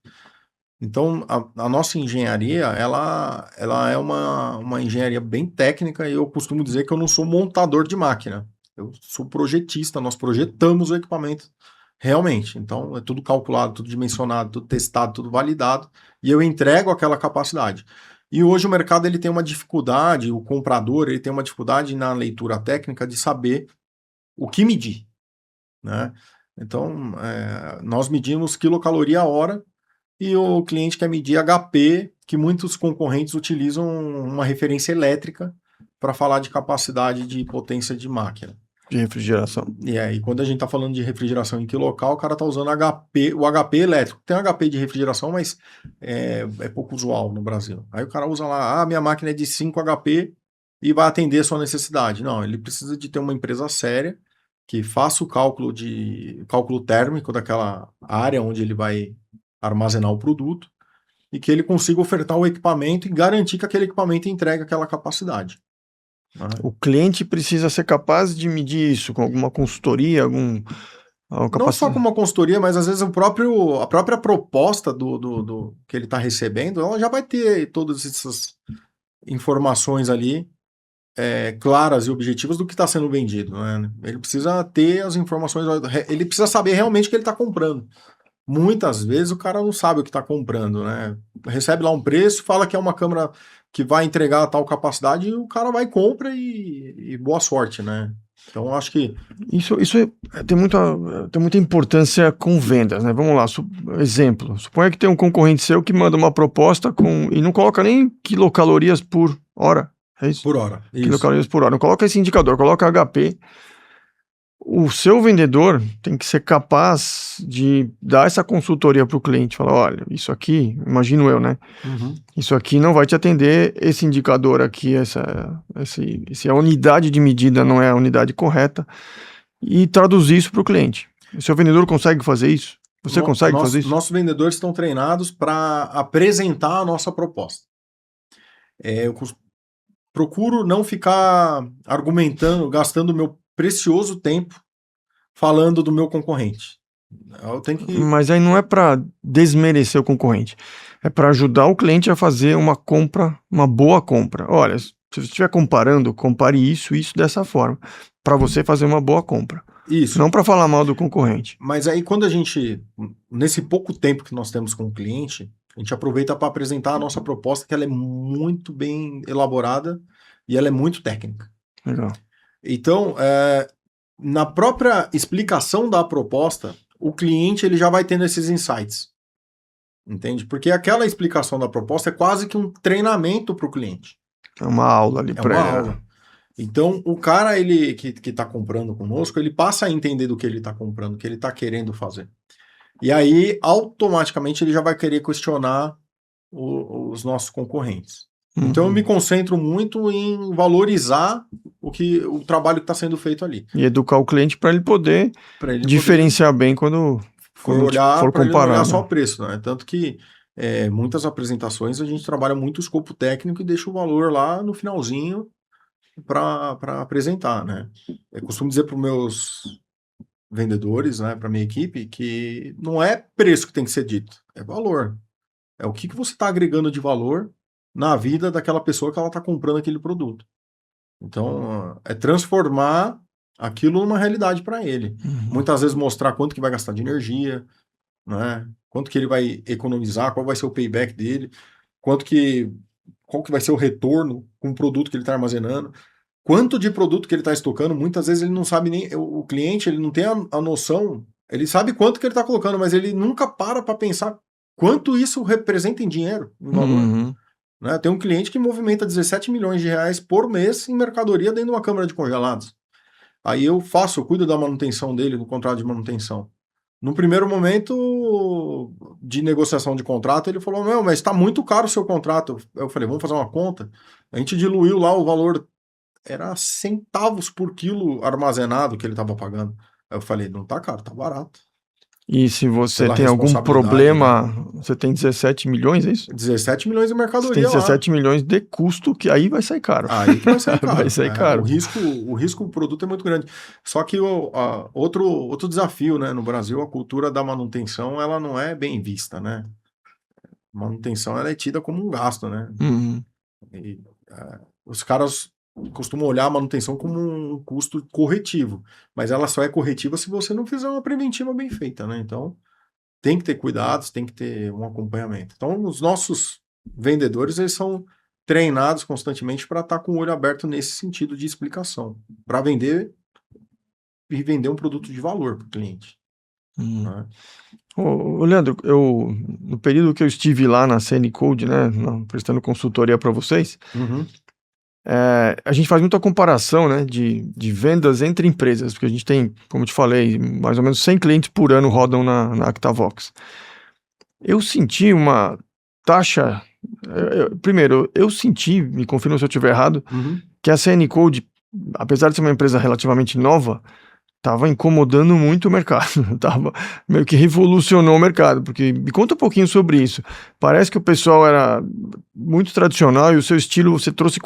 Então, a nossa engenharia, ela é uma engenharia bem técnica e eu costumo dizer que eu não sou montador de máquina. Eu sou projetista, nós projetamos o equipamento realmente. Então, é tudo calculado, tudo dimensionado, tudo testado, tudo validado e eu entrego aquela capacidade. E hoje o mercado ele tem uma dificuldade, o comprador ele tem uma dificuldade na leitura técnica de saber o que medir, né? Então, nós medimos quilocaloria a hora e o cliente quer medir HP, que muitos concorrentes utilizam uma referência elétrica para falar de capacidade de potência de máquina. De refrigeração. E aí, quando a gente está falando de refrigeração em quilocal, o cara está usando o HP elétrico. Tem HP de refrigeração, mas é pouco usual no Brasil. Aí o cara usa lá, minha máquina é de 5 HP e vai atender a sua necessidade. Não, ele precisa de ter uma empresa séria que faça o cálculo térmico daquela área onde ele vai armazenar o produto e que ele consiga ofertar o equipamento e garantir que aquele equipamento entregue aquela capacidade. O cliente precisa ser capaz de medir isso com alguma consultoria, Não só com uma consultoria, mas às vezes a própria proposta do que ele está recebendo, ela já vai ter todas essas informações ali claras e objetivas do que está sendo vendido. Né? Ele precisa ter as informações, ele precisa saber realmente o que ele está comprando. Muitas vezes o cara não sabe o que está comprando, né? Recebe lá um preço, fala que é uma câmera que vai entregar tal capacidade e o cara vai, compra e boa sorte, né? Então acho que... Isso tem muita importância com vendas, né? Vamos lá, exemplo. Suponha que tem um concorrente seu que manda uma proposta e não coloca nem quilocalorias por hora. É isso? Por hora. Isso. Quilocalorias por hora. Não coloca esse indicador, coloca HP. O seu vendedor tem que ser capaz de dar essa consultoria para o cliente. Falar, olha, isso aqui, imagino eu, né? Uhum. Isso aqui não vai te atender, esse indicador aqui, a unidade de medida não é a unidade correta. E traduzir isso para o cliente. O seu vendedor consegue fazer isso? Você consegue fazer isso? Nossos vendedores estão treinados para apresentar a nossa proposta. Eu procuro não ficar argumentando, gastando o meu precioso tempo falando do meu concorrente. Eu tenho que... Mas aí não é para desmerecer o concorrente, é para ajudar o cliente a fazer uma compra, uma boa compra. Olha, se você estiver comparando, compare isso dessa forma, para você fazer uma boa compra. Isso. Não para falar mal do concorrente. Mas aí quando a gente, nesse pouco tempo que nós temos com o cliente, a gente aproveita para apresentar a nossa proposta, que ela é muito bem elaborada e ela é muito técnica. Legal. Então, na própria explicação da proposta, o cliente ele já vai tendo esses insights. Entende? Porque aquela explicação da proposta é quase que um treinamento para o cliente. É uma aula ali para ele. Aula. Então, o cara que está comprando conosco, ele passa a entender do que ele está comprando, o que ele está querendo fazer. E aí, automaticamente, ele já vai querer questionar os nossos concorrentes. Então eu me concentro muito em valorizar o trabalho que está sendo feito ali. E educar o cliente para ele poder diferenciar bem quando for comparar. Ele não olhar só o preço, né? Tanto que muitas apresentações a gente trabalha muito o escopo técnico e deixa o valor lá no finalzinho para apresentar, né? Eu costumo dizer para os meus vendedores, né, para minha equipe, que não é preço que tem que ser dito, é valor. É o que você está agregando de valor na vida daquela pessoa que ela está comprando aquele produto. Então, é transformar aquilo numa realidade para ele. Muitas vezes mostrar quanto que vai gastar de energia, né? Quanto que ele vai economizar, qual vai ser o payback dele, qual que vai ser o retorno com o produto que ele está armazenando, quanto de produto que ele está estocando. Muitas vezes ele não sabe nem, o cliente ele não tem a noção, ele sabe quanto que ele está colocando, mas ele nunca para pensar quanto isso representa em dinheiro, em valor. Né? Tem um cliente que movimenta 17 milhões de reais por mês em mercadoria dentro de uma câmara de congelados. Aí eu cuido da manutenção dele, no contrato de manutenção. No primeiro momento de negociação de contrato, ele falou, não, mas está muito caro o seu contrato. Eu falei, vamos fazer uma conta. A gente diluiu lá o valor, era centavos por quilo armazenado que ele estava pagando. Aí eu falei, não tá caro, tá barato. E se você tem algum problema, né? Você tem 17 milhões, é isso? 17 milhões de mercadoria. Você tem 17 milhões de custo, que aí vai sair caro. Aí que vai sair caro. Vai sair caro. O risco do produto é muito grande. Só que outro desafio, né? No Brasil, a cultura da manutenção, ela não é bem vista, né? Manutenção, ela é tida como um gasto, né? E, os caras costumam olhar a manutenção como um custo corretivo, mas ela só é corretiva se você não fizer uma preventiva bem feita, né? Então, tem que ter cuidados, tem que ter um acompanhamento. Então, os nossos vendedores, eles são treinados constantemente para estar com o olho aberto nesse sentido de explicação, para vender e vender um produto de valor para o cliente. Né? Ô, Leandro, no período que eu estive lá na CN Code, né, prestando consultoria para vocês, Uhum. a gente faz muita comparação, né, de vendas entre empresas, porque a gente tem, como eu te falei, mais ou menos 100 clientes por ano rodam na Actavox. Eu senti uma taxa. Primeiro, eu senti, me confirma se eu estiver errado, Uhum. que a CN Code, apesar de ser uma empresa relativamente nova, estava incomodando muito o mercado, tava, meio que revolucionou o mercado, porque me conta um pouquinho sobre isso. Parece que o pessoal era muito tradicional e o seu estilo, você trouxe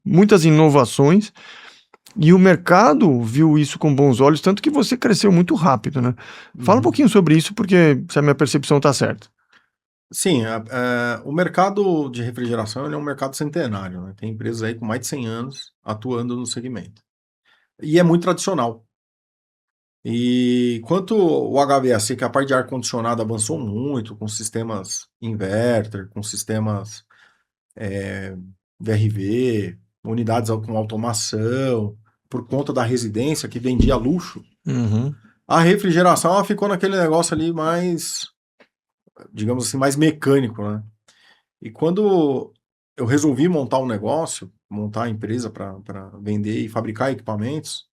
muitas inovações, e o mercado viu isso com bons olhos, tanto que você cresceu muito rápido, né? Fala um Uhum. pouquinho sobre isso, porque se a minha percepção está certa. Sim, o mercado de refrigeração ele é um mercado centenário, né? Tem empresas aí com mais de 100 anos atuando no segmento. E é muito tradicional. E quanto o HVAC, que a parte de ar-condicionado avançou muito, com sistemas inverter, com sistemas VRV, unidades com automação, por conta da residência que vendia luxo, Uhum. a refrigeração ela ficou naquele negócio ali mais, digamos assim, mais mecânico, né? E quando eu resolvi montar um negócio, montar a empresa para vender e fabricar equipamentos,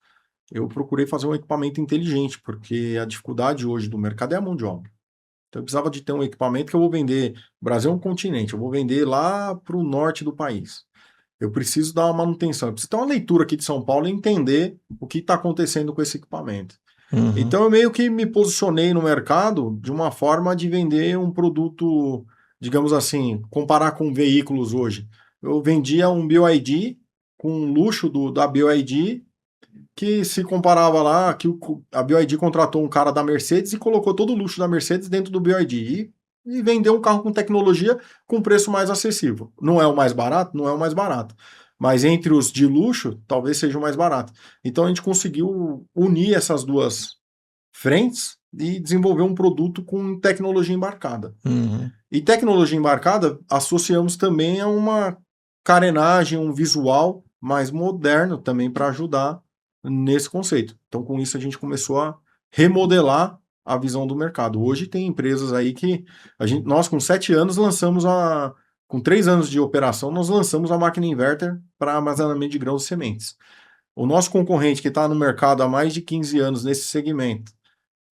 eu procurei fazer um equipamento inteligente, porque a dificuldade hoje do mercado é a mão de obra. Então eu precisava de ter um equipamento que eu vou vender. O Brasil é um continente, eu vou vender lá para o norte do país. Eu preciso dar uma manutenção, eu preciso ter uma leitura aqui de São Paulo e entender o que está acontecendo com esse equipamento. Uhum. Então eu meio que me posicionei no mercado de uma forma de vender um produto, digamos assim, comparar com veículos hoje. Eu vendia um BYD com luxo da BYD, que se comparava lá, que a BYD contratou um cara da Mercedes e colocou todo o luxo da Mercedes dentro do BYD. E vendeu um carro com tecnologia com preço mais acessível. Não é o mais barato? Não é o mais barato. Mas entre os de luxo, talvez seja o mais barato. Então a gente conseguiu unir essas duas frentes e desenvolver um produto com tecnologia embarcada. Uhum. E tecnologia embarcada associamos também a uma carenagem, um visual mais moderno também para ajudar nesse conceito. Então, com isso, a gente começou a remodelar a visão do mercado. Hoje tem empresas aí que nós, com 7 anos, com 3 anos de operação, nós lançamos a máquina inverter para armazenamento de grãos e sementes. O nosso concorrente, que está no mercado há mais de 15 anos nesse segmento,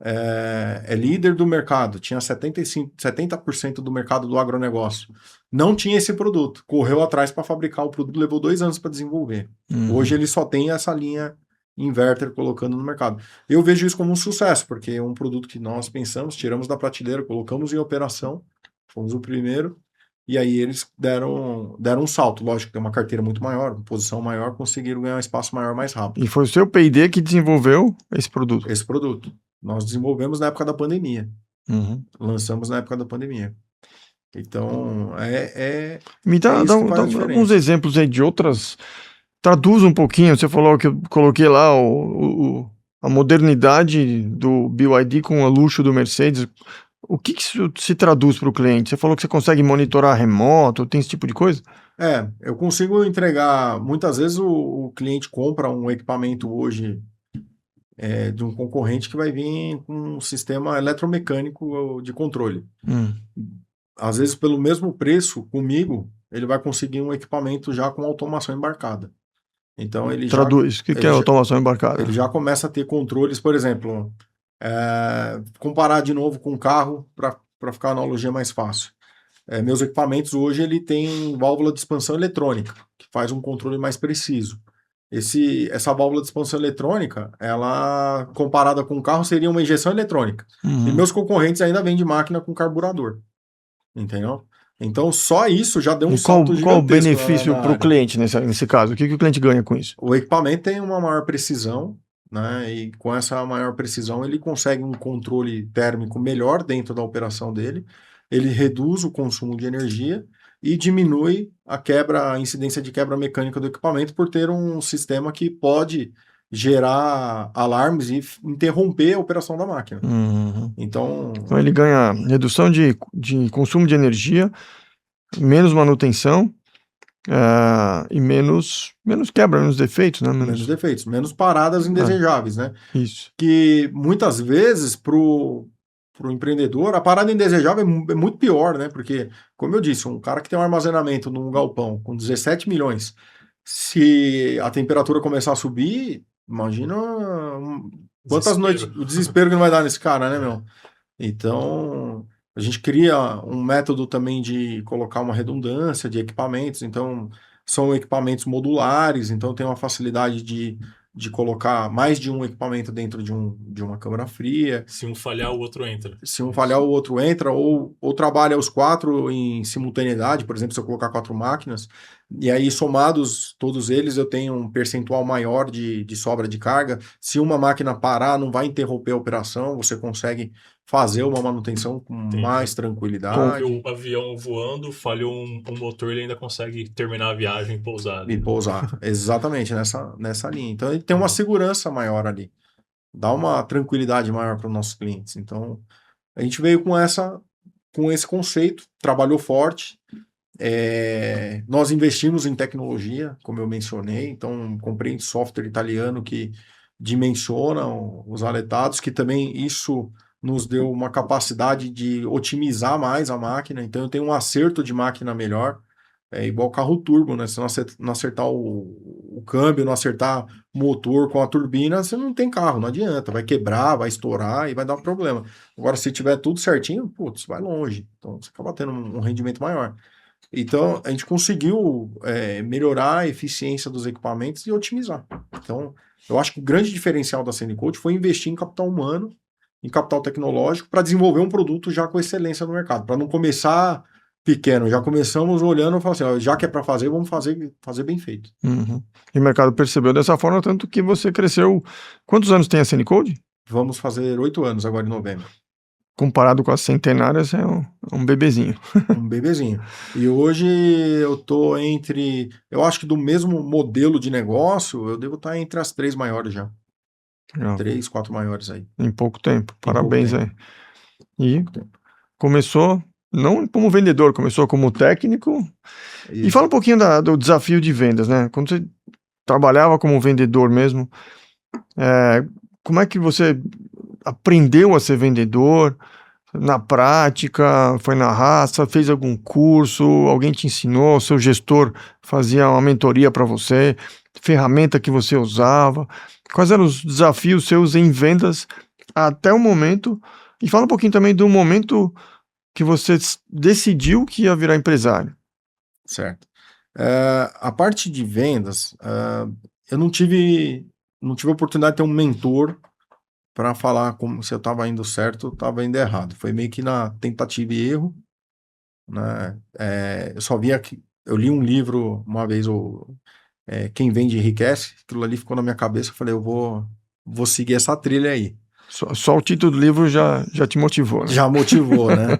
é líder do mercado, tinha 70% do mercado do agronegócio. Não tinha esse produto, correu atrás para fabricar o produto, levou 2 anos para desenvolver. Uhum. Hoje ele só tem essa linha inverter colocando no mercado. Eu vejo isso como um sucesso, porque é um produto que nós pensamos, tiramos da prateleira, colocamos em operação, fomos o primeiro, e aí eles deram um salto. Lógico, tem uma carteira muito maior, uma posição maior, conseguiram ganhar um espaço maior mais rápido. E foi o seu P&D que desenvolveu esse produto? Esse produto. Nós desenvolvemos na época da pandemia. Uhum. Lançamos na época da pandemia. Então, Me dá isso que faz a diferença. alguns exemplos aí de outras. Traduz um pouquinho. Você falou que eu coloquei lá a modernidade do BYD com o luxo do Mercedes. O que isso se traduz para o cliente? Você falou que você consegue monitorar remoto, tem esse tipo de coisa? Eu consigo entregar. Muitas vezes o cliente compra um equipamento hoje de um concorrente que vai vir com um sistema eletromecânico de controle. Às vezes, pelo mesmo preço, comigo, ele vai conseguir um equipamento já com automação embarcada. Então, ele Traduz. O que é automação embarcada? Ele já começa a ter controles, por exemplo, comparar de novo com o carro para ficar a analogia mais fácil. Meus equipamentos hoje ele tem válvula de expansão eletrônica, que faz um controle mais preciso. Essa válvula de expansão eletrônica, ela comparada com o carro, seria uma injeção eletrônica. Uhum. E meus concorrentes ainda vendem máquina com carburador. Entendeu? Então, só isso já deu um salto gigantesco. Qual o benefício para o cliente nesse caso? O que o cliente ganha com isso? O equipamento tem uma maior precisão, né? E com essa maior precisão, ele consegue um controle térmico melhor dentro da operação dele. Ele reduz o consumo de energia e diminui a incidência de quebra mecânica do equipamento por ter um sistema que pode gerar alarmes e interromper a operação da máquina. Uhum. Então ele ganha redução de consumo de energia, menos manutenção e menos quebra, menos defeitos, né? Menos defeitos, menos paradas indesejáveis, né? Isso. Que muitas vezes o empreendedor, a parada indesejável é muito pior, né? Porque, como eu disse, um cara que tem um armazenamento num galpão com 17 milhões, se a temperatura começar a subir, imagina quantas noites, o desespero que não vai dar nesse cara, né, meu? Então, a gente cria um método também de colocar uma redundância de equipamentos. Então, são equipamentos modulares, então tem uma facilidade de colocar mais de um equipamento dentro de uma câmara fria. Se um falhar, o outro entra. Se um falhar, o outro entra, ou trabalha os 4 em simultaneidade, por exemplo, se eu colocar 4 máquinas, e aí somados todos eles, eu tenho um percentual maior de sobra de carga. Se uma máquina parar, não vai interromper a operação, você consegue fazer uma manutenção com mais tranquilidade. O avião voando, falhou um motor, ele ainda consegue terminar a viagem e pousar. E pousar, exatamente, nessa linha. Então, ele tem uma segurança maior ali. Dá uma tranquilidade maior para os nossos clientes. Então, a gente veio com esse conceito, trabalhou forte. Nós investimos em tecnologia, como eu mencionei. Então, comprei software italiano que dimensiona os aletados, que também isso nos deu uma capacidade de otimizar mais a máquina. Então, eu tenho um acerto de máquina melhor. É igual carro turbo, né? Se não acertar o câmbio, não acertar o motor com a turbina, você não tem carro, não adianta. Vai quebrar, vai estourar e vai dar problema. Agora, se tiver tudo certinho, putz, vai longe. Então, você acaba tendo um rendimento maior. Então, a gente conseguiu melhorar a eficiência dos equipamentos e otimizar. Então, eu acho que o grande diferencial da Cenicode foi investir em capital humano, em capital tecnológico, para desenvolver um produto já com excelência no mercado, para não começar pequeno. Já começamos olhando e falando assim, ó, já que é para fazer, vamos fazer bem feito. Uhum. E o mercado percebeu dessa forma, tanto que você cresceu... Quantos anos tem a Cenicode? Vamos fazer 8 anos agora em novembro. Comparado com as centenárias, é um bebezinho. Um bebezinho. E hoje eu tô eu acho que do mesmo modelo de negócio, eu devo estar entre as 3 maiores já. 3, 4 maiores aí. Em pouco tempo. Parabéns aí. E começou não como vendedor, começou como técnico. E fala um pouquinho do desafio de vendas, né? Quando você trabalhava como vendedor mesmo, como é que você aprendeu a ser vendedor? Na prática, foi na raça, fez algum curso, alguém te ensinou, seu gestor fazia uma mentoria para você, ferramenta que você usava? Quais eram os desafios seus em vendas até o momento? E fala um pouquinho também do momento que você decidiu que ia virar empresário. Certo. A parte de vendas, eu não tive a oportunidade de ter um mentor para falar como se eu estava indo certo ou estava indo errado. Foi meio que na tentativa e erro, né? Eu só via que eu li um livro uma vez, Quem Vende Enriquece. Aquilo ali ficou na minha cabeça. Eu falei, eu vou seguir essa trilha aí. Só o título do livro já te motivou, né? Já motivou, né?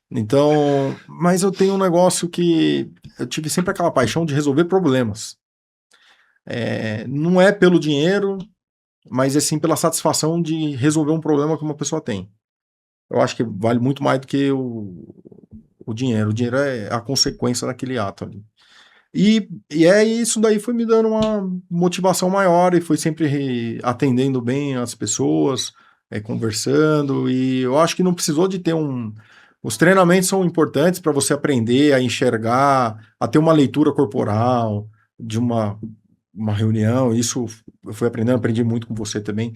Então, mas eu tenho um negócio que eu tive sempre aquela paixão de resolver problemas. Não é pelo dinheiro, mas é sim pela satisfação de resolver um problema que uma pessoa tem. Eu acho que vale muito mais do que o dinheiro. O dinheiro é a consequência daquele ato ali. E isso daí foi me dando uma motivação maior e foi sempre atendendo bem as pessoas, conversando, e eu acho que não precisou de ter Os treinamentos são importantes para você aprender a enxergar, a ter uma leitura corporal de uma reunião. Isso eu fui aprendendo, aprendi muito com você também,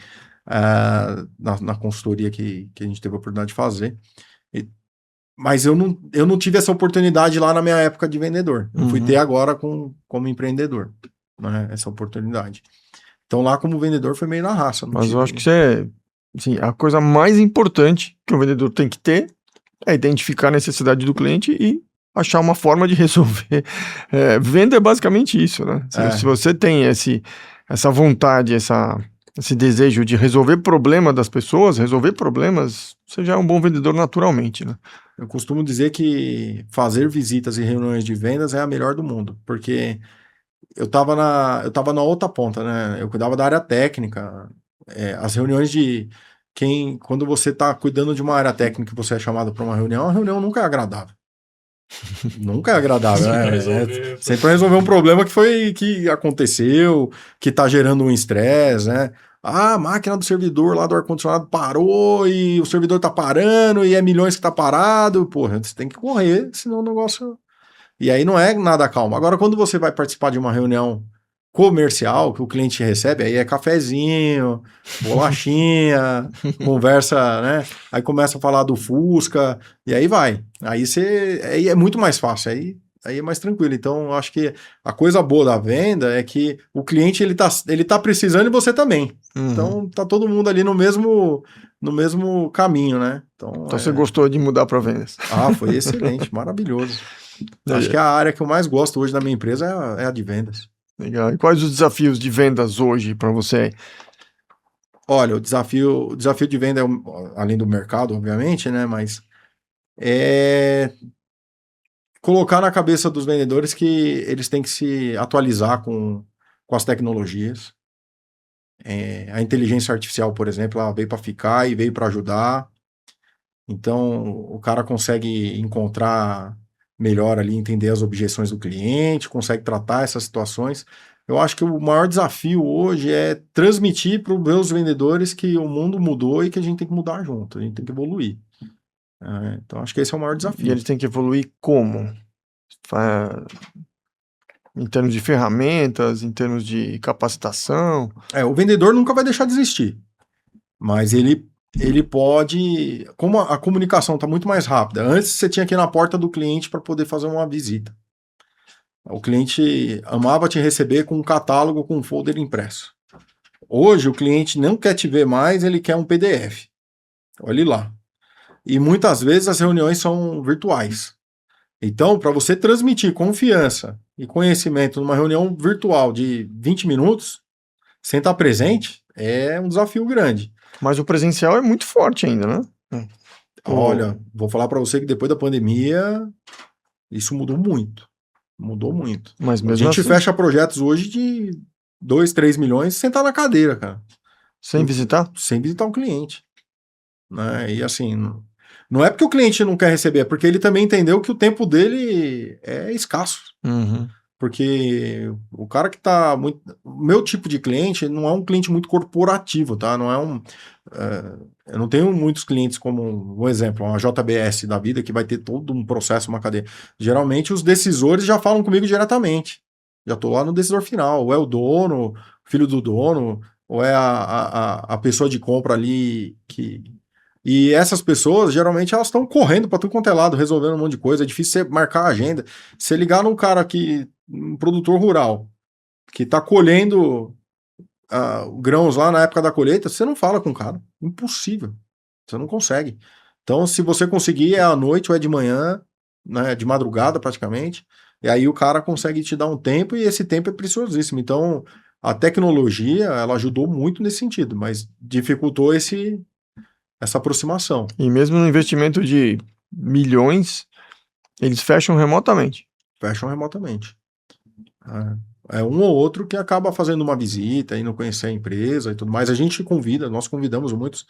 na consultoria que a gente teve a oportunidade de fazer. Mas eu não tive essa oportunidade lá na minha época de vendedor. Eu fui ter agora como empreendedor, né, essa oportunidade. Então lá como vendedor foi meio na raça. Mas eu acho que isso assim, a coisa mais importante que o vendedor tem que ter é identificar a necessidade do cliente e achar uma forma de resolver. Venda é basicamente isso, né? Se você tem essa vontade, esse desejo de resolver problema das pessoas, resolver problemas, você já é um bom vendedor naturalmente, né? Eu costumo dizer que fazer visitas e reuniões de vendas é a melhor do mundo, porque eu tava na outra ponta, né? Eu cuidava da área técnica, as reuniões quando você está cuidando de uma área técnica e você é chamado para uma reunião, a reunião nunca é agradável. Nunca é agradável, né? Sempre resolver um problema que aconteceu, que está gerando um estresse, né? a máquina do servidor lá do ar-condicionado parou e o servidor tá parando e é milhões que tá parado. Porra, você tem que correr, senão o negócio... E aí não é nada calmo. Agora, quando você vai participar de uma reunião comercial, que o cliente recebe, aí é cafezinho, bolachinha, conversa, né? Aí começa a falar do Fusca, e aí vai. Aí é muito mais fácil, aí é mais tranquilo. Então, eu acho que a coisa boa da venda é que o cliente ele tá precisando e você também. Então, tá todo mundo ali no mesmo caminho, né? Então você gostou de mudar para vendas? Ah, foi excelente, maravilhoso. Acho que a área que eu mais gosto hoje da minha empresa é a de vendas. Legal. E quais os desafios de vendas hoje para você? Olha, o desafio de venda, além do mercado, obviamente, né? Mas é colocar na cabeça dos vendedores que eles têm que se atualizar com as tecnologias. A inteligência artificial, por exemplo, ela veio para ficar e veio para ajudar. Então, o cara consegue encontrar melhor ali, entender as objeções do cliente, consegue tratar essas situações. Eu acho que o maior desafio hoje é transmitir para os meus vendedores que o mundo mudou e que a gente tem que mudar junto, a gente tem que evoluir. Então, acho que esse é o maior desafio. E eles têm que evoluir como? Em termos de ferramentas, em termos de capacitação? O vendedor nunca vai deixar de existir, mas ele pode, como a comunicação está muito mais rápida, antes você tinha que ir na porta do cliente para poder fazer uma visita. O cliente amava te receber com um catálogo, com um folder impresso. Hoje o cliente não quer te ver mais, ele quer um PDF. Olhe lá. E muitas vezes as reuniões são virtuais. Então, para você transmitir confiança e conhecimento numa reunião virtual de 20 minutos, sem estar presente, é um desafio grande. Mas o presencial é muito forte ainda, né? Olha, vou falar para você que depois da pandemia, isso mudou muito. Mudou muito. Mas mesmo a gente assim... fecha projetos hoje de 2, 3 milhões sem estar na cadeira, cara. Sem visitar? Sem visitar o cliente. Né? E assim, não é porque o cliente não quer receber, é porque ele também entendeu que o tempo dele é escasso. Porque o cara que tá muito... O meu tipo de cliente não é um cliente muito corporativo, tá? Não é um... eu não tenho muitos clientes como, um exemplo, uma JBS da vida que vai ter todo um processo, uma cadeia. Geralmente os decisores já falam comigo diretamente. Já tô lá no decisor final. Ou é o dono, filho do dono, ou é a pessoa de compra ali que... E essas pessoas, geralmente, elas estão correndo para tudo quanto é lado, resolvendo um monte de coisa. É difícil você marcar a agenda. Você ligar num cara um produtor rural, que está colhendo grãos lá na época da colheita, você não fala com o cara. Impossível. Você não consegue. Então, se você conseguir, é à noite ou é de manhã, né, de madrugada praticamente, e aí o cara consegue te dar um tempo, e esse tempo é preciosíssimo. Então, a tecnologia, ela ajudou muito nesse sentido, mas dificultou essa aproximação. E mesmo no investimento de milhões, eles fecham remotamente. Fecham remotamente. É um ou outro que acaba fazendo uma visita, indo conhecer a empresa e tudo mais. A gente nós convidamos muitos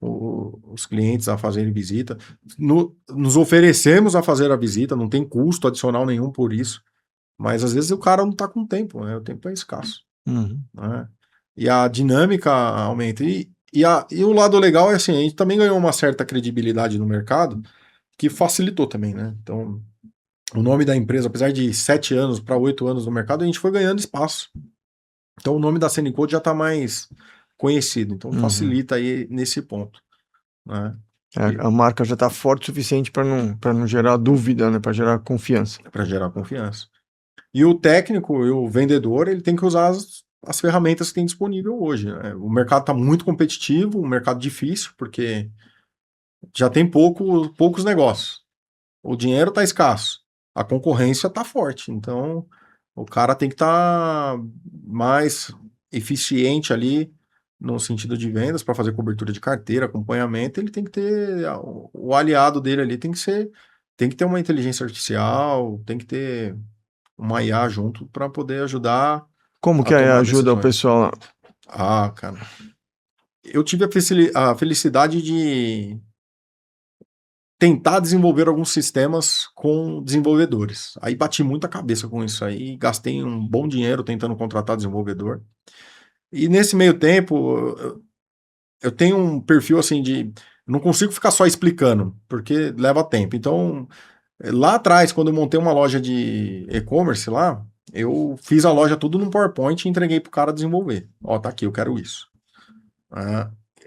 os clientes a fazerem visita. Nos oferecemos a fazer a visita, não tem custo adicional nenhum por isso. Mas às vezes o cara não está com tempo, né? O tempo é escasso. Né? E a dinâmica aumenta. E o lado legal é assim, a gente também ganhou uma certa credibilidade no mercado que facilitou também, né? Então, o nome da empresa, apesar de 7 anos para 8 anos no mercado, a gente foi ganhando espaço. Então, o nome da Cenicode já está mais conhecido. Então, facilita aí nesse ponto. Né? A marca já está forte o suficiente para não gerar dúvida, né? Para gerar confiança. Para gerar confiança. E o técnico e o vendedor, ele tem que usar as ferramentas que tem disponível hoje. Né? O mercado está muito competitivo, um mercado difícil, porque já tem poucos negócios. O dinheiro está escasso, a concorrência está forte. Então, o cara tem que estar mais eficiente ali no sentido de vendas para fazer cobertura de carteira, acompanhamento. Ele tem que ter o aliado dele ali, tem que ter uma inteligência artificial, tem que ter uma IA junto para poder ajudar. Como que a IA ajuda o pessoal lá? Ah, cara. Eu tive a felicidade de tentar desenvolver alguns sistemas com desenvolvedores. Aí bati muita cabeça com isso aí, gastei um bom dinheiro tentando contratar desenvolvedor. E nesse meio tempo, eu tenho um perfil assim de... Não consigo ficar só explicando, porque leva tempo. Então, lá atrás, quando eu montei uma loja de e-commerce lá, eu fiz a loja tudo num PowerPoint e entreguei pro cara desenvolver. Ó, tá aqui, eu quero isso.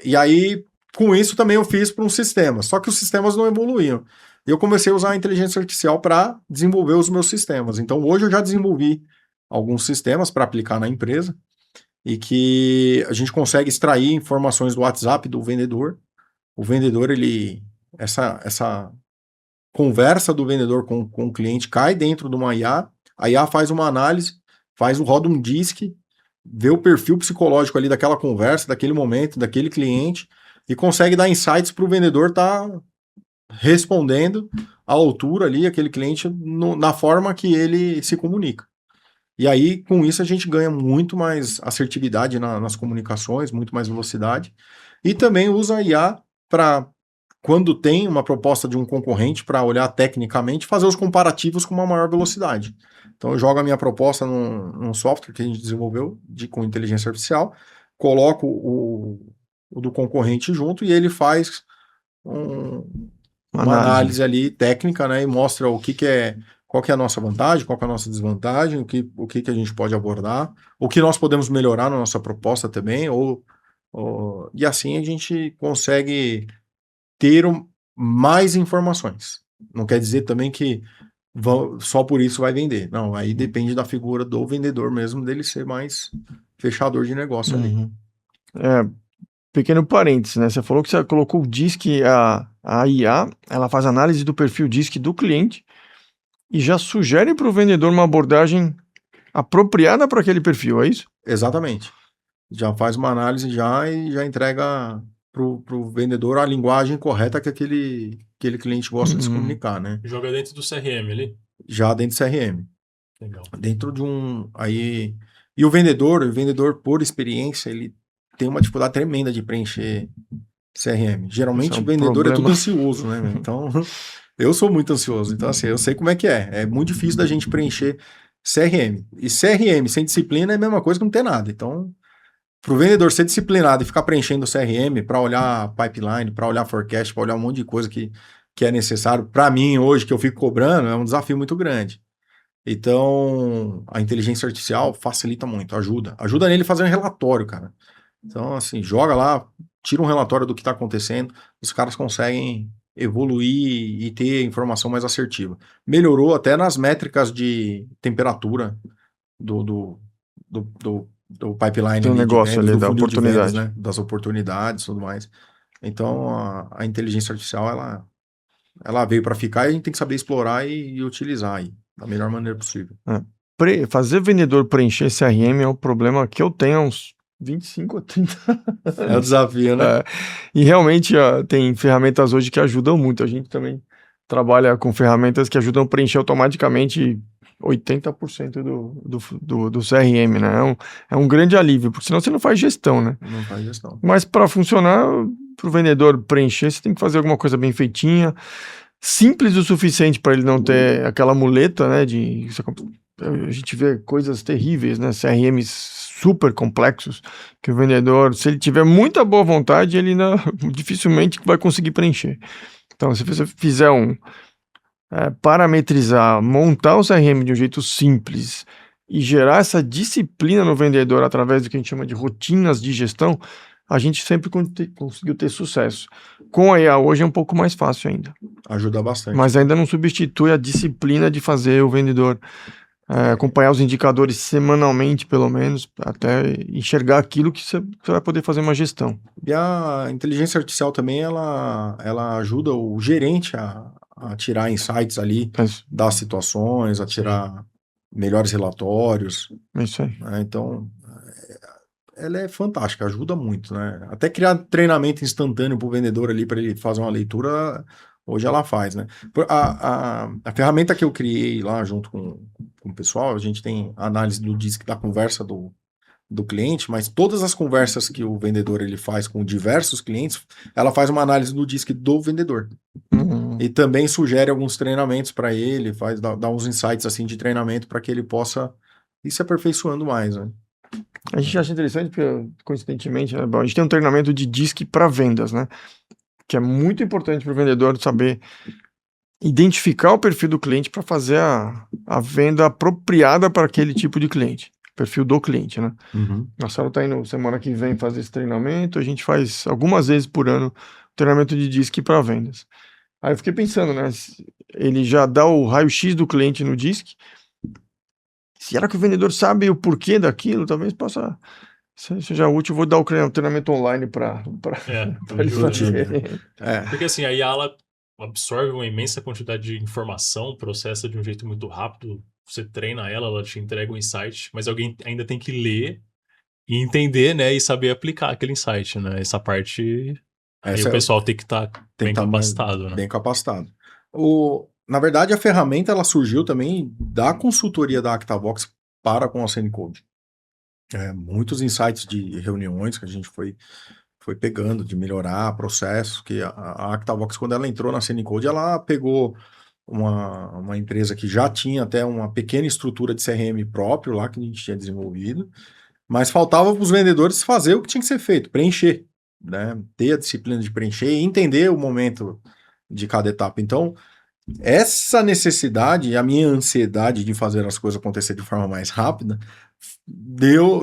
E aí, com isso também eu fiz para um sistema. Só que os sistemas não evoluíam. Eu comecei a usar a inteligência artificial para desenvolver os meus sistemas. Então, hoje eu já desenvolvi alguns sistemas para aplicar na empresa e que a gente consegue extrair informações do WhatsApp do vendedor. O vendedor, essa conversa do vendedor com o cliente cai dentro de uma IA, a IA faz uma análise, roda um DISC, vê o perfil psicológico ali daquela conversa, daquele momento, daquele cliente, e consegue dar insights para o vendedor estar respondendo à altura ali, aquele cliente, na forma que ele se comunica. E aí, com isso, a gente ganha muito mais assertividade nas comunicações, muito mais velocidade, e também usa a IA para, quando tem uma proposta de um concorrente, para olhar tecnicamente, fazer os comparativos com uma maior velocidade. Então, eu jogo a minha proposta num software que a gente desenvolveu com inteligência artificial, coloco o do concorrente junto e ele faz uma análise ali técnica, né, e mostra qual que é a nossa vantagem, qual que é a nossa desvantagem, o que a gente pode abordar, o que nós podemos melhorar na nossa proposta também, e assim a gente consegue ter mais informações. Não quer dizer também que só por isso vai vender. Não, aí depende da figura do vendedor mesmo, dele ser mais fechador de negócio ali. Pequeno parênteses, né? Você falou que você colocou o DISC, a IA, ela faz análise do perfil DISC do cliente e já sugere para o vendedor uma abordagem apropriada para aquele perfil, é isso? Exatamente. Já faz uma análise e já entrega pro vendedor a linguagem correta que aquele cliente gosta de se comunicar, né? Joga dentro do CRM ali? Já dentro do CRM. Legal. Dentro de aí... E o vendedor, por experiência, ele tem uma dificuldade tremenda de preencher CRM. Geralmente o vendedor é tudo ansioso, né? Então, eu sou muito ansioso. Então, assim, eu sei como é que é. É muito difícil da gente preencher CRM. E CRM sem disciplina é a mesma coisa que não ter nada. Então, para o vendedor ser disciplinado e ficar preenchendo o CRM para olhar pipeline, para olhar forecast, para olhar um monte de coisa que é necessário, para mim hoje, que eu fico cobrando, é um desafio muito grande. Então, a inteligência artificial facilita muito, ajuda. Ajuda nele a fazer um relatório, cara. Então, assim, joga lá, tira um relatório do que está acontecendo, os caras conseguem evoluir e ter informação mais assertiva. Melhorou até nas métricas de temperatura do pipeline do negócio ali, da oportunidade, né? Das oportunidades e tudo mais. Então, a inteligência artificial, ela veio para ficar e a gente tem que saber explorar e utilizar aí da melhor maneira possível. Fazer vendedor preencher CRM é um problema que eu tenho há uns 25 ou 30 anos. É o desafio, né? E realmente tem ferramentas hoje que ajudam muito. A gente também trabalha com ferramentas que ajudam a preencher automaticamente 80% do CRM, né? É um grande alívio, porque senão você não faz gestão, né? Não faz gestão. Mas para funcionar, para o vendedor preencher, você tem que fazer alguma coisa bem feitinha, simples o suficiente para ele não ter aquela muleta, né? A gente vê coisas terríveis, né? CRMs super complexos, que o vendedor, se ele tiver muita boa vontade, ele dificilmente vai conseguir preencher. Então, se você fizer parametrizar, montar o CRM de um jeito simples e gerar essa disciplina no vendedor através do que a gente chama de rotinas de gestão, a gente sempre conseguiu ter sucesso. Com a IA hoje é um pouco mais fácil ainda. Ajuda bastante. Mas ainda não substitui a disciplina de fazer o vendedor acompanhar os indicadores semanalmente, pelo menos, até enxergar aquilo que você vai poder fazer uma gestão. E a inteligência artificial também, ela ajuda o gerente a tirar insights ali das situações, a tirar melhores relatórios. É isso aí. Então, ela é fantástica, ajuda muito, né? Até criar treinamento instantâneo para o vendedor ali, para ele fazer uma leitura, hoje ela faz, né? A ferramenta que eu criei lá junto com o pessoal, a gente tem a análise do DISC da conversa do cliente, mas todas as conversas que o vendedor ele faz com diversos clientes, ela faz uma análise do DISC do vendedor. E também sugere alguns treinamentos para ele, dá uns insights assim de treinamento para que ele possa ir se aperfeiçoando mais, né? A gente acha interessante porque, coincidentemente, né, bom, a gente tem um treinamento de DISC para vendas, né? Que é muito importante para o vendedor saber identificar o perfil do cliente para fazer a venda apropriada para aquele tipo de cliente. Perfil do cliente, né? Uhum. A Sara está indo semana que vem fazer esse treinamento. A gente faz algumas vezes por ano treinamento de DISC para vendas. Aí eu fiquei pensando, né? Ele já dá o raio-x do cliente no DISC. Será que o vendedor sabe o porquê daquilo? Talvez possa seja útil. Vou dar o treinamento online para ele ajuda, fazer. É. Porque assim, a IA ela absorve uma imensa quantidade de informação, processa de um jeito muito rápido. Você treina ela, ela te entrega um insight, mas alguém ainda tem que ler e entender, né? E saber aplicar aquele insight, né? Essa parte, aí Essa o pessoal tem que estar bem tá capacitado, né? bem capacitado. Na verdade, a ferramenta ela surgiu também da consultoria da ActaVox para com a CNCode. Muitos insights de reuniões que a gente foi pegando, de melhorar processos, que a ActaVox, quando ela entrou na CNCode, ela pegou uma empresa que já tinha até uma pequena estrutura de CRM próprio lá, que a gente tinha desenvolvido, mas faltava para os vendedores fazer o que tinha que ser feito, preencher, né? Ter a disciplina de preencher e entender o momento de cada etapa. Então, essa necessidade e a minha ansiedade de fazer as coisas acontecer de forma mais rápida,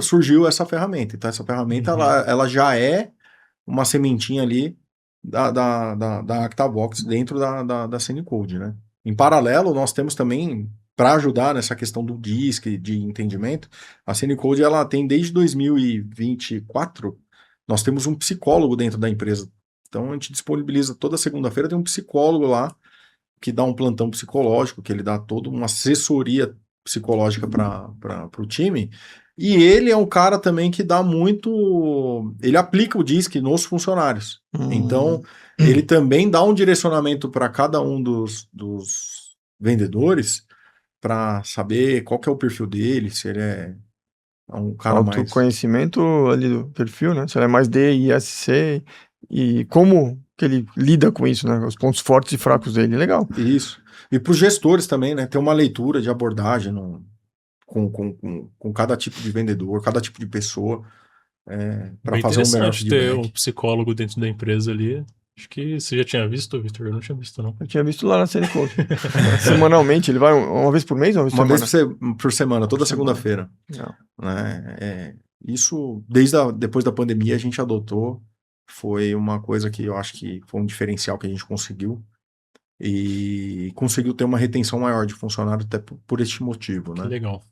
surgiu essa ferramenta. Então, essa ferramenta ela já é uma sementinha ali da ActaVox dentro da CNCode, né? Em paralelo, nós temos também, para ajudar nessa questão do DISC, de entendimento, a CNCode ela tem desde 2024, nós temos um psicólogo dentro da empresa. Então, a gente disponibiliza toda segunda-feira, tem um psicólogo lá que dá um plantão psicológico, que ele dá toda uma assessoria psicológica para o time. E ele é um cara também que dá muito... Ele aplica o DISC nos funcionários. Então, ele também dá um direcionamento para cada um dos vendedores para saber qual que é o perfil dele, se ele é um cara mais... Autoconhecimento ali do perfil, né? Se ele é mais D, ISC e como que ele lida com isso, né? Os pontos fortes e fracos dele. Legal. Isso. E para os gestores também, né? Ter uma leitura de abordagem com cada tipo de vendedor, cada tipo de pessoa, para fazer um melhor feedback. Ter um feedback. psicólogo dentro da empresa ali. Acho que você já tinha visto, Victor? Eu não tinha visto, não. Eu tinha visto lá na CNCode. Semanalmente, ele vai uma vez por mês? Uma vez por semana, toda segunda-feira. Né? Isso, depois da pandemia, a gente adotou. Foi uma coisa que eu acho que foi um diferencial que a gente conseguiu. E conseguiu ter uma retenção maior de funcionário até por este motivo, né? Que legal.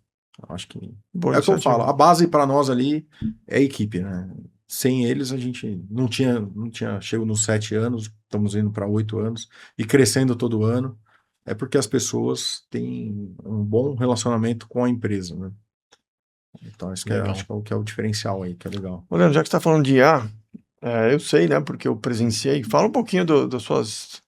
Acho que Boa é o que eu iniciativa. falo. A base para nós ali é a equipe, né? Sem eles a gente não tinha chego nos 7 anos, estamos indo para 8 anos e crescendo todo ano. É porque as pessoas têm um bom relacionamento com a empresa, né? Então acho que é o diferencial aí, que é legal. Leandro, já que você está falando de IA, eu sei, né? Porque eu presenciei. Fala um pouquinho dos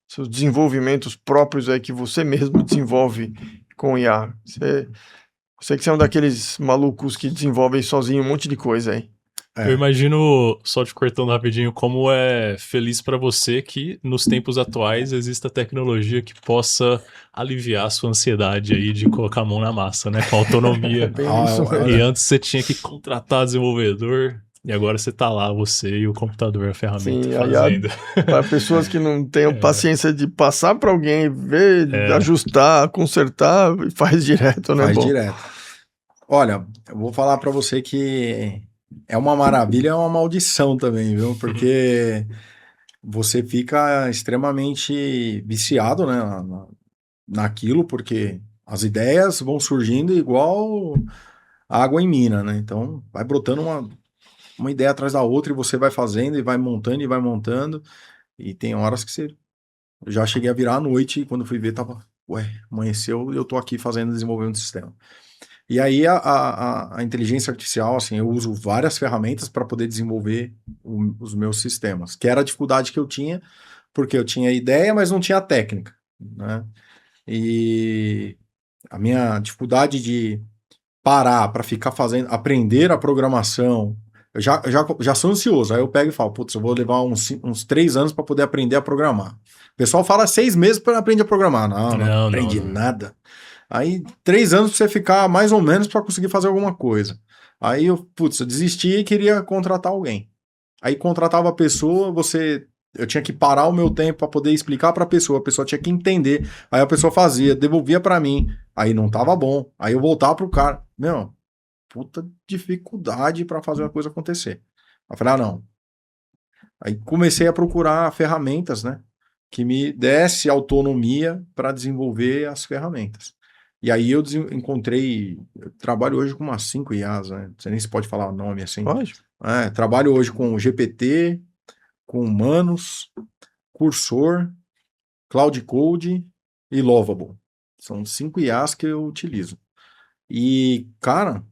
seus desenvolvimentos próprios aí que você mesmo desenvolve com IA. Eu sei que você é um daqueles malucos que desenvolvem sozinho um monte de coisa aí. Eu imagino, só te cortando rapidinho, como é feliz para você que nos tempos atuais exista tecnologia que possa aliviar a sua ansiedade aí de colocar a mão na massa, né? Com autonomia. E antes você tinha que contratar desenvolvedor. E agora você tá lá, você e o computador, a ferramenta, Sim, fazendo. Para pessoas que não tenham paciência de passar para alguém, ver, ajustar, consertar, faz direto, né? Faz direto. Olha, eu vou falar para você que é uma maravilha, é uma maldição também, viu? Porque você fica extremamente viciado, né, naquilo, porque as ideias vão surgindo igual água em mina, né? Então vai brotando uma ideia atrás da outra e você vai fazendo e vai montando e vai montando. E tem horas que eu já cheguei a virar à noite e quando fui ver amanheceu e eu tô aqui desenvolvendo um sistema. E aí a inteligência artificial, assim, eu uso várias ferramentas para poder desenvolver os meus sistemas, que era a dificuldade que eu tinha, porque eu tinha ideia, mas não tinha técnica, né? E a minha dificuldade de parar para ficar aprender a programação, eu já sou ansioso, aí eu pego e falo, putz, eu vou levar uns 3 anos para poder aprender a programar. O pessoal fala 6 meses para aprender a programar. Não aprendi nada. Aí 3 anos pra você ficar mais ou menos pra conseguir fazer alguma coisa. Aí eu desisti e queria contratar alguém. Aí contratava a pessoa, eu tinha que parar o meu tempo pra poder explicar pra pessoa, a pessoa tinha que entender. Aí a pessoa fazia, devolvia pra mim. Aí não tava bom. Aí eu voltava pro cara. Meu, puta dificuldade pra fazer uma coisa acontecer. Aí eu falei, não. Aí comecei a procurar ferramentas, né? Que me desse autonomia para desenvolver as ferramentas. E aí eu eu trabalho hoje com umas 5 IAs, né? Não sei nem se pode falar o nome assim. Pode? Trabalho hoje com o GPT, com o Manus, Cursor, Cloud Code e Lovable. São 5 IAs que eu utilizo. E, cara,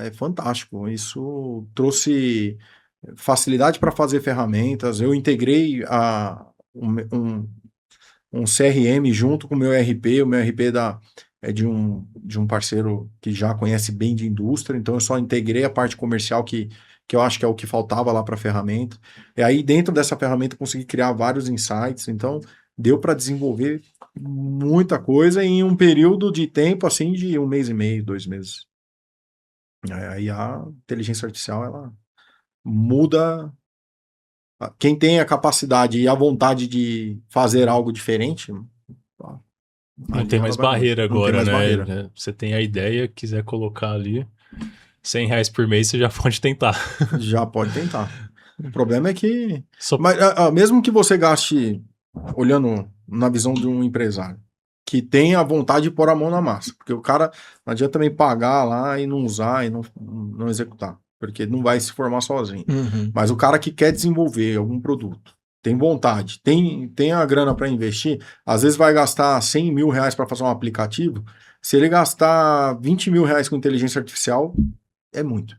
é fantástico. Isso trouxe facilidade para fazer ferramentas. Eu integrei um CRM junto com o meu RP. O meu RP é de um parceiro que já conhece bem de indústria. Então, eu só integrei a parte comercial que eu acho que é o que faltava lá para a ferramenta. E aí, dentro dessa ferramenta, eu consegui criar vários insights. Então, deu para desenvolver muita coisa em um período de tempo assim de 1 mês e meio, 2 meses. Aí a inteligência artificial ela muda. Quem tem a capacidade e a vontade de fazer algo diferente, Não tem mais barreira agora, né? Barreira. Você tem a ideia, quiser colocar ali R$100 por mês, você já pode tentar. Já pode tentar. O problema é que... Só... Mas, mesmo que você gaste, olhando na visão de um empresário, que tenha a vontade de pôr a mão na massa, porque o cara não adianta também pagar lá e não usar e não executar, porque não vai se formar sozinho. Uhum. Mas o cara que quer desenvolver algum produto, tem vontade, tem a grana para investir, às vezes vai gastar R$100 mil para fazer um aplicativo, se ele gastar R$20 mil com inteligência artificial, é muito.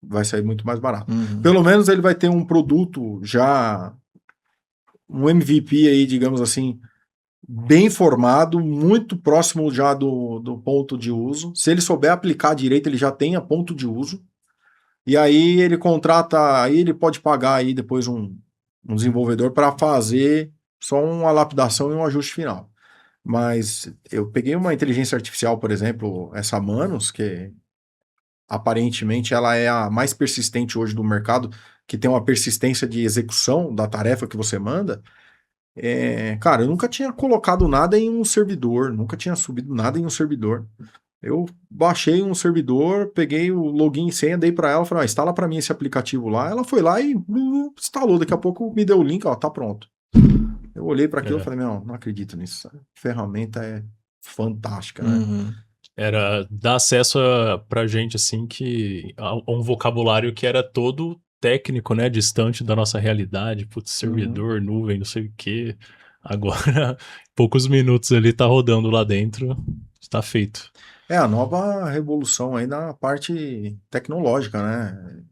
Vai sair muito mais barato. Uhum. Pelo menos ele vai ter um produto já, um MVP aí, digamos assim, bem formado, muito próximo já do ponto de uso. Se ele souber aplicar direito, ele já tem a ponto de uso. E aí ele contrata, aí ele pode pagar aí depois um desenvolvedor para fazer só uma lapidação e um ajuste final. Mas eu peguei uma inteligência artificial, por exemplo, essa Manus, que aparentemente ela é a mais persistente hoje do mercado, que tem uma persistência de execução da tarefa que você manda. Cara, eu nunca tinha colocado nada em um servidor, nunca tinha subido nada em um servidor. Eu baixei um servidor, peguei o login e senha, dei para ela, falei, instala para mim esse aplicativo lá. Ela foi lá e instalou, daqui a pouco me deu o link, ó, tá pronto. Eu olhei para aquilo e falei, não acredito nisso. A ferramenta é fantástica, né? Uhum. Era dar acesso pra gente, assim, a um vocabulário que era todo técnico, né? Distante da nossa realidade. Putz, servidor, nuvem, não sei o quê. Agora, poucos minutos ali tá rodando lá dentro. Está feito. É a nova revolução aí na parte tecnológica, né?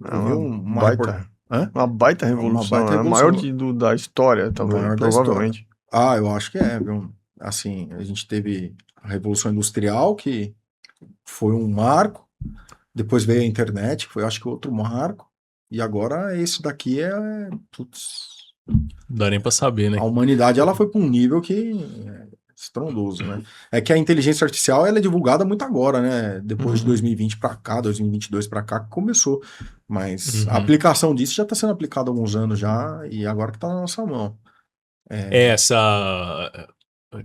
Eu vi uma baita revolução, Uma baita né? A maior da história, talvez, maior da provavelmente. Eu acho que viu? Assim, a gente teve a Revolução Industrial, que foi um marco, depois veio a internet, que foi, acho que, outro marco, e agora esse daqui putz, não dá nem pra saber, né? A humanidade, ela foi para um nível que estrondoso, né? É que a inteligência artificial, ela é divulgada muito agora, né? Depois de 2020 para cá, 2022 para cá, que começou. Mas a aplicação disso já está sendo aplicada há alguns anos já, e agora que está na nossa mão.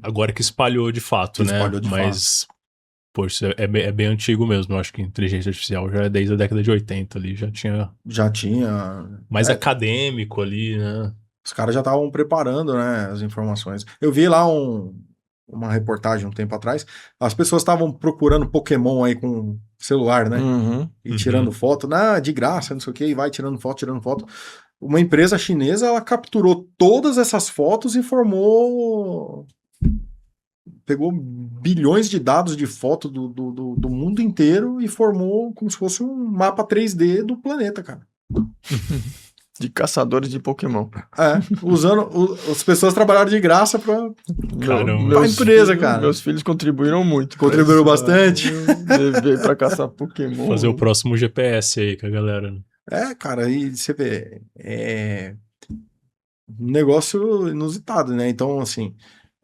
Agora que espalhou de fato, né? Mas, poxa, é bem antigo mesmo. Eu acho que a inteligência artificial já é desde a década de 80 ali, já tinha. Mais acadêmico ali, né? Os caras já estavam preparando, né, as informações. Eu vi lá uma reportagem um tempo atrás, as pessoas estavam procurando Pokémon aí com celular, né? E tirando foto, de graça, não sei o que, e vai tirando foto. Uma empresa chinesa, ela capturou todas essas fotos e pegou bilhões de dados de foto do mundo inteiro e formou como se fosse um mapa 3D do planeta, cara. De caçadores de Pokémon. As pessoas trabalharam de graça pra empresa, cara. Meus filhos contribuíram muito. Contribuíram bastante. Veio pra caçar Pokémon. Fazer o próximo GPS aí com a galera. Cara, aí você vê, um negócio inusitado, né? Então, assim,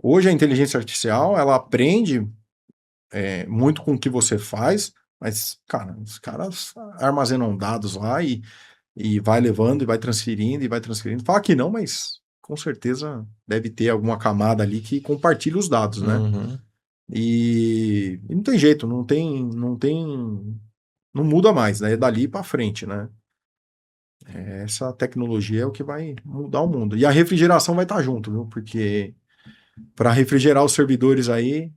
Hoje a inteligência artificial, ela aprende muito com o que você faz, mas, cara, os caras armazenam dados lá e vai levando e vai transferindo e vai transferindo. Fala que não, mas com certeza deve ter alguma camada ali que compartilha os dados, né? Uhum. E não tem jeito, não muda mais, né? É dali para frente, né? Essa tecnologia é o que vai mudar o mundo. E a refrigeração vai estar junto, viu? Porque para refrigerar os servidores aí,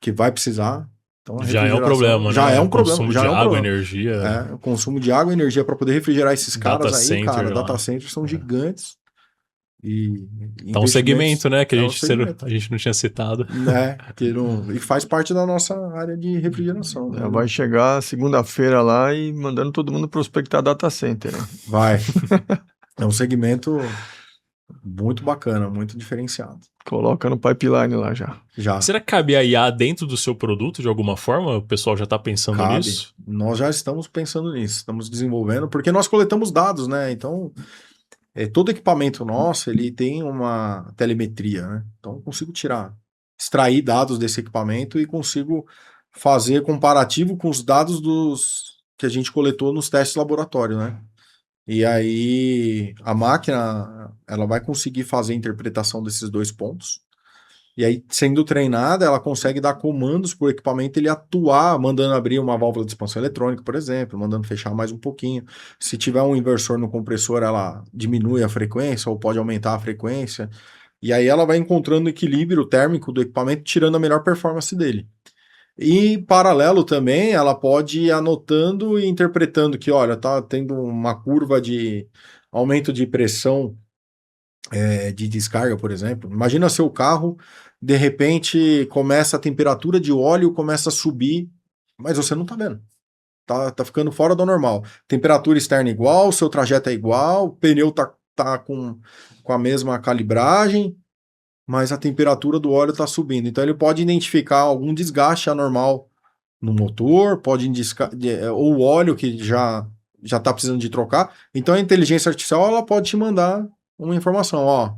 que vai precisar. Então, a Já é um refrigeração problema, já né? é um problema. Consumo Já de é um água, problema. energia. O consumo de água e energia para poder refrigerar esses caras Data aí, center cara, lá. data centers são gigantes. E Tá um segmento, né? Que é a um gente, segmento, a gente não tinha citado. né? E faz parte da nossa área de refrigeração. Né? Vai chegar segunda-feira lá e mandando todo mundo prospectar data center, né? Vai. É um segmento muito bacana, muito diferenciado. Coloca no pipeline lá já. Já Será que cabe a IA dentro do seu produto de alguma forma? O pessoal já tá pensando cabe. nisso? Nós já estamos pensando nisso, estamos desenvolvendo, porque nós coletamos dados, né? Então, todo equipamento nosso, ele tem uma telemetria, né? Então, eu consigo extrair dados desse equipamento e consigo fazer comparativo com os dados que a gente coletou nos testes de laboratório, né? E aí, a máquina, ela vai conseguir fazer a interpretação desses dois pontos. E aí, sendo treinada, ela consegue dar comandos para o equipamento ele atuar, mandando abrir uma válvula de expansão eletrônica, por exemplo, mandando fechar mais um pouquinho. Se tiver um inversor no compressor, ela diminui a frequência ou pode aumentar a frequência. E aí ela vai encontrando o equilíbrio térmico do equipamento, tirando a melhor performance dele. E, em paralelo também, ela pode ir anotando e interpretando que, olha, tá tendo uma curva de aumento de pressão de descarga, por exemplo. Imagina seu carro, de repente começa a temperatura de óleo, começa a subir, mas você não tá vendo. Tá ficando fora do normal. Temperatura externa igual, seu trajeto é igual, o pneu tá com a mesma calibragem, mas a temperatura do óleo está subindo. Então ele pode identificar algum desgaste anormal no motor, ou o óleo que já está precisando de trocar. Então a inteligência artificial ela pode te mandar uma informação, ó,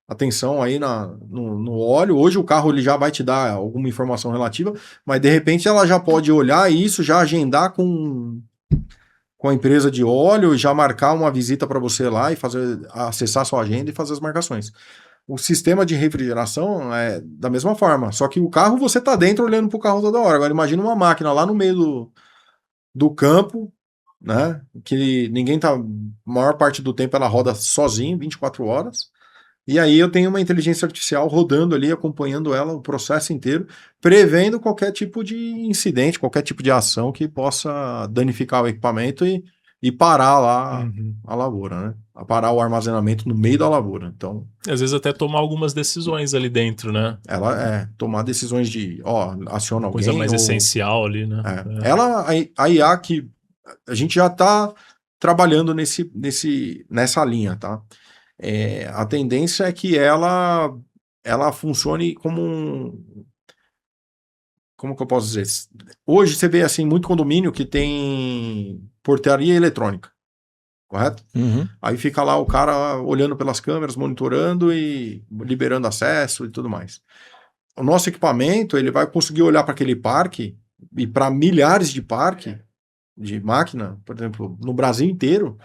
atenção aí no óleo. Hoje o carro ele já vai te dar alguma informação relativa, mas de repente ela já pode olhar isso, já agendar com a empresa de óleo, já marcar uma visita para você lá e acessar sua agenda e fazer as marcações. O sistema de refrigeração é da mesma forma, só que o carro você tá dentro olhando pro carro toda hora. Agora imagina uma máquina lá no meio do campo, né? Que ninguém tá. A maior parte do tempo ela roda sozinho, 24 horas. E aí eu tenho uma inteligência artificial rodando ali, acompanhando ela o processo inteiro, prevendo qualquer tipo de incidente, qualquer tipo de ação que possa danificar o equipamento e parar lá a lavoura, né? A parar o armazenamento no meio da lavoura. Então, Às vezes até tomar algumas decisões ali dentro, né? ela tomar decisões de, aciona alguém. Coisa mais essencial ali, né? A IA que a gente já está trabalhando nessa linha, tá? A tendência é que ela funcione como como que eu posso dizer? Hoje você vê assim muito condomínio que tem portaria eletrônica, correto? Uhum. Aí fica lá o cara olhando pelas câmeras, monitorando e liberando acesso e tudo mais. O nosso equipamento ele vai conseguir olhar para aquele parque e para milhares de parques de máquina, por exemplo, no Brasil inteiro,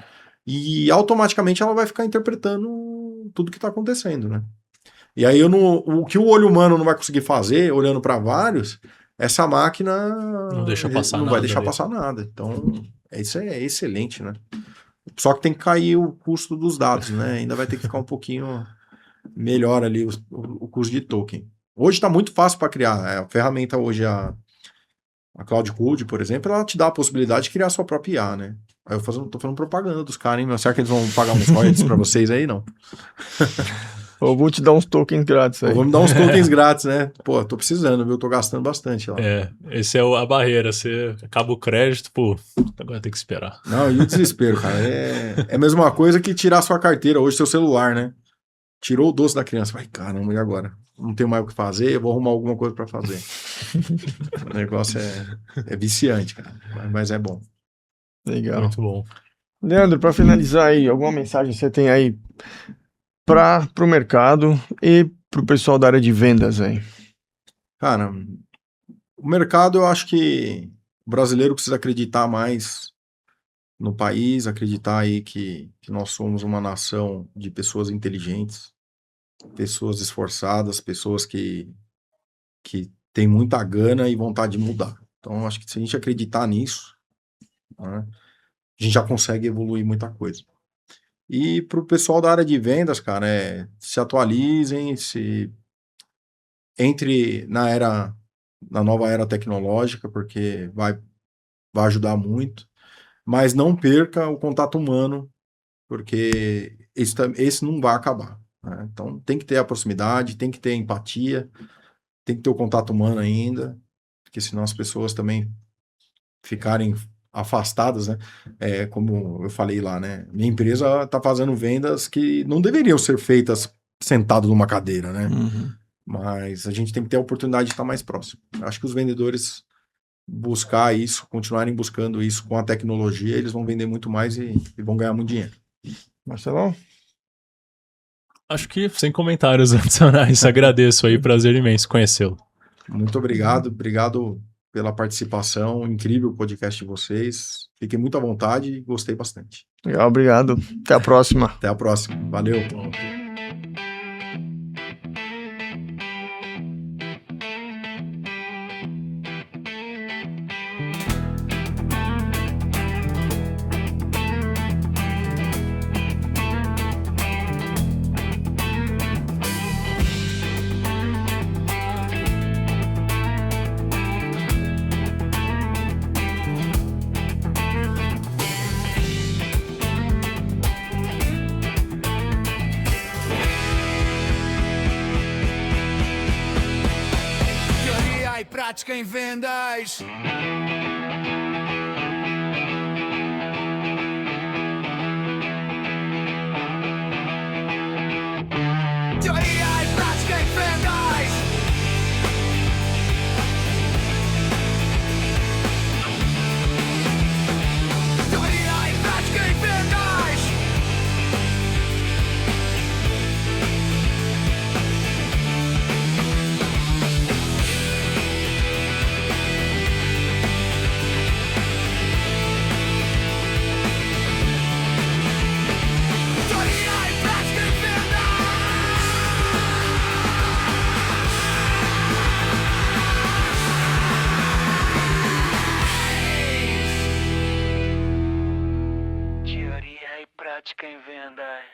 e automaticamente ela vai ficar interpretando tudo que está acontecendo, né? E aí o que o olho humano não vai conseguir fazer, olhando para vários, essa máquina Não deixa passar não nada vai deixar ali. passar nada. Então, isso é excelente, né? Só que tem que cair o custo dos dados, né? Ainda vai ter que ficar um pouquinho melhor ali o custo de token. Hoje está muito fácil para criar. A ferramenta hoje, a Cloud Code, por exemplo, ela te dá a possibilidade de criar a sua própria IA, né? Aí eu tô fazendo propaganda dos caras, hein? Mas será que eles vão pagar uns royalties para vocês aí? Não. Eu vou te dar uns tokens grátis aí. Ou vamos dar uns tokens grátis, né? Pô, tô precisando, viu? Tô gastando bastante lá. Esse é a barreira. Você acaba o crédito, pô, agora tem que esperar. Não, e o desespero, cara. É a mesma coisa que tirar sua carteira hoje, seu celular, né? Tirou o doce da criança. Vai, caramba, e agora? Não tenho mais o que fazer, eu vou arrumar alguma coisa para fazer. O negócio é viciante, cara. Mas é bom. Legal. Muito bom. Leandro, para finalizar aí, alguma mensagem você tem aí para o mercado e pro pessoal da área de vendas aí? Cara, o mercado, eu acho que o brasileiro precisa acreditar mais no país, acreditar aí que nós somos uma nação de pessoas inteligentes, pessoas esforçadas, pessoas que têm muita gana e vontade de mudar. Então, eu acho que se a gente acreditar nisso, né, a gente já consegue evoluir muita coisa. E para o pessoal da área de vendas, cara, se atualizem, entre na nova era tecnológica, porque vai ajudar muito, mas não perca o contato humano, porque esse não vai acabar, né? Então tem que ter a proximidade, tem que ter empatia, tem que ter o contato humano ainda, porque senão as pessoas também ficarem afastadas, né? Como eu falei lá, né? Minha empresa está fazendo vendas que não deveriam ser feitas sentado numa cadeira, né? Mas a gente tem que ter a oportunidade de estar mais próximo. Acho que os vendedores buscar isso, continuarem buscando isso com a tecnologia, eles vão vender muito mais e vão ganhar muito dinheiro. Marcelão? Acho que sem comentários adicionais. Agradeço aí, prazer imenso conhecê-lo. Muito obrigado pela participação, incrível o podcast de vocês. Fiquem muito à vontade, gostei bastante. Legal, obrigado. Até a próxima. Até a próxima. Valeu. Teoria e prática em vendas. Teoria e prática em vendas. Teoria e prática em vendas. Teoria e prática em vendas. Teoria e prática em vendas.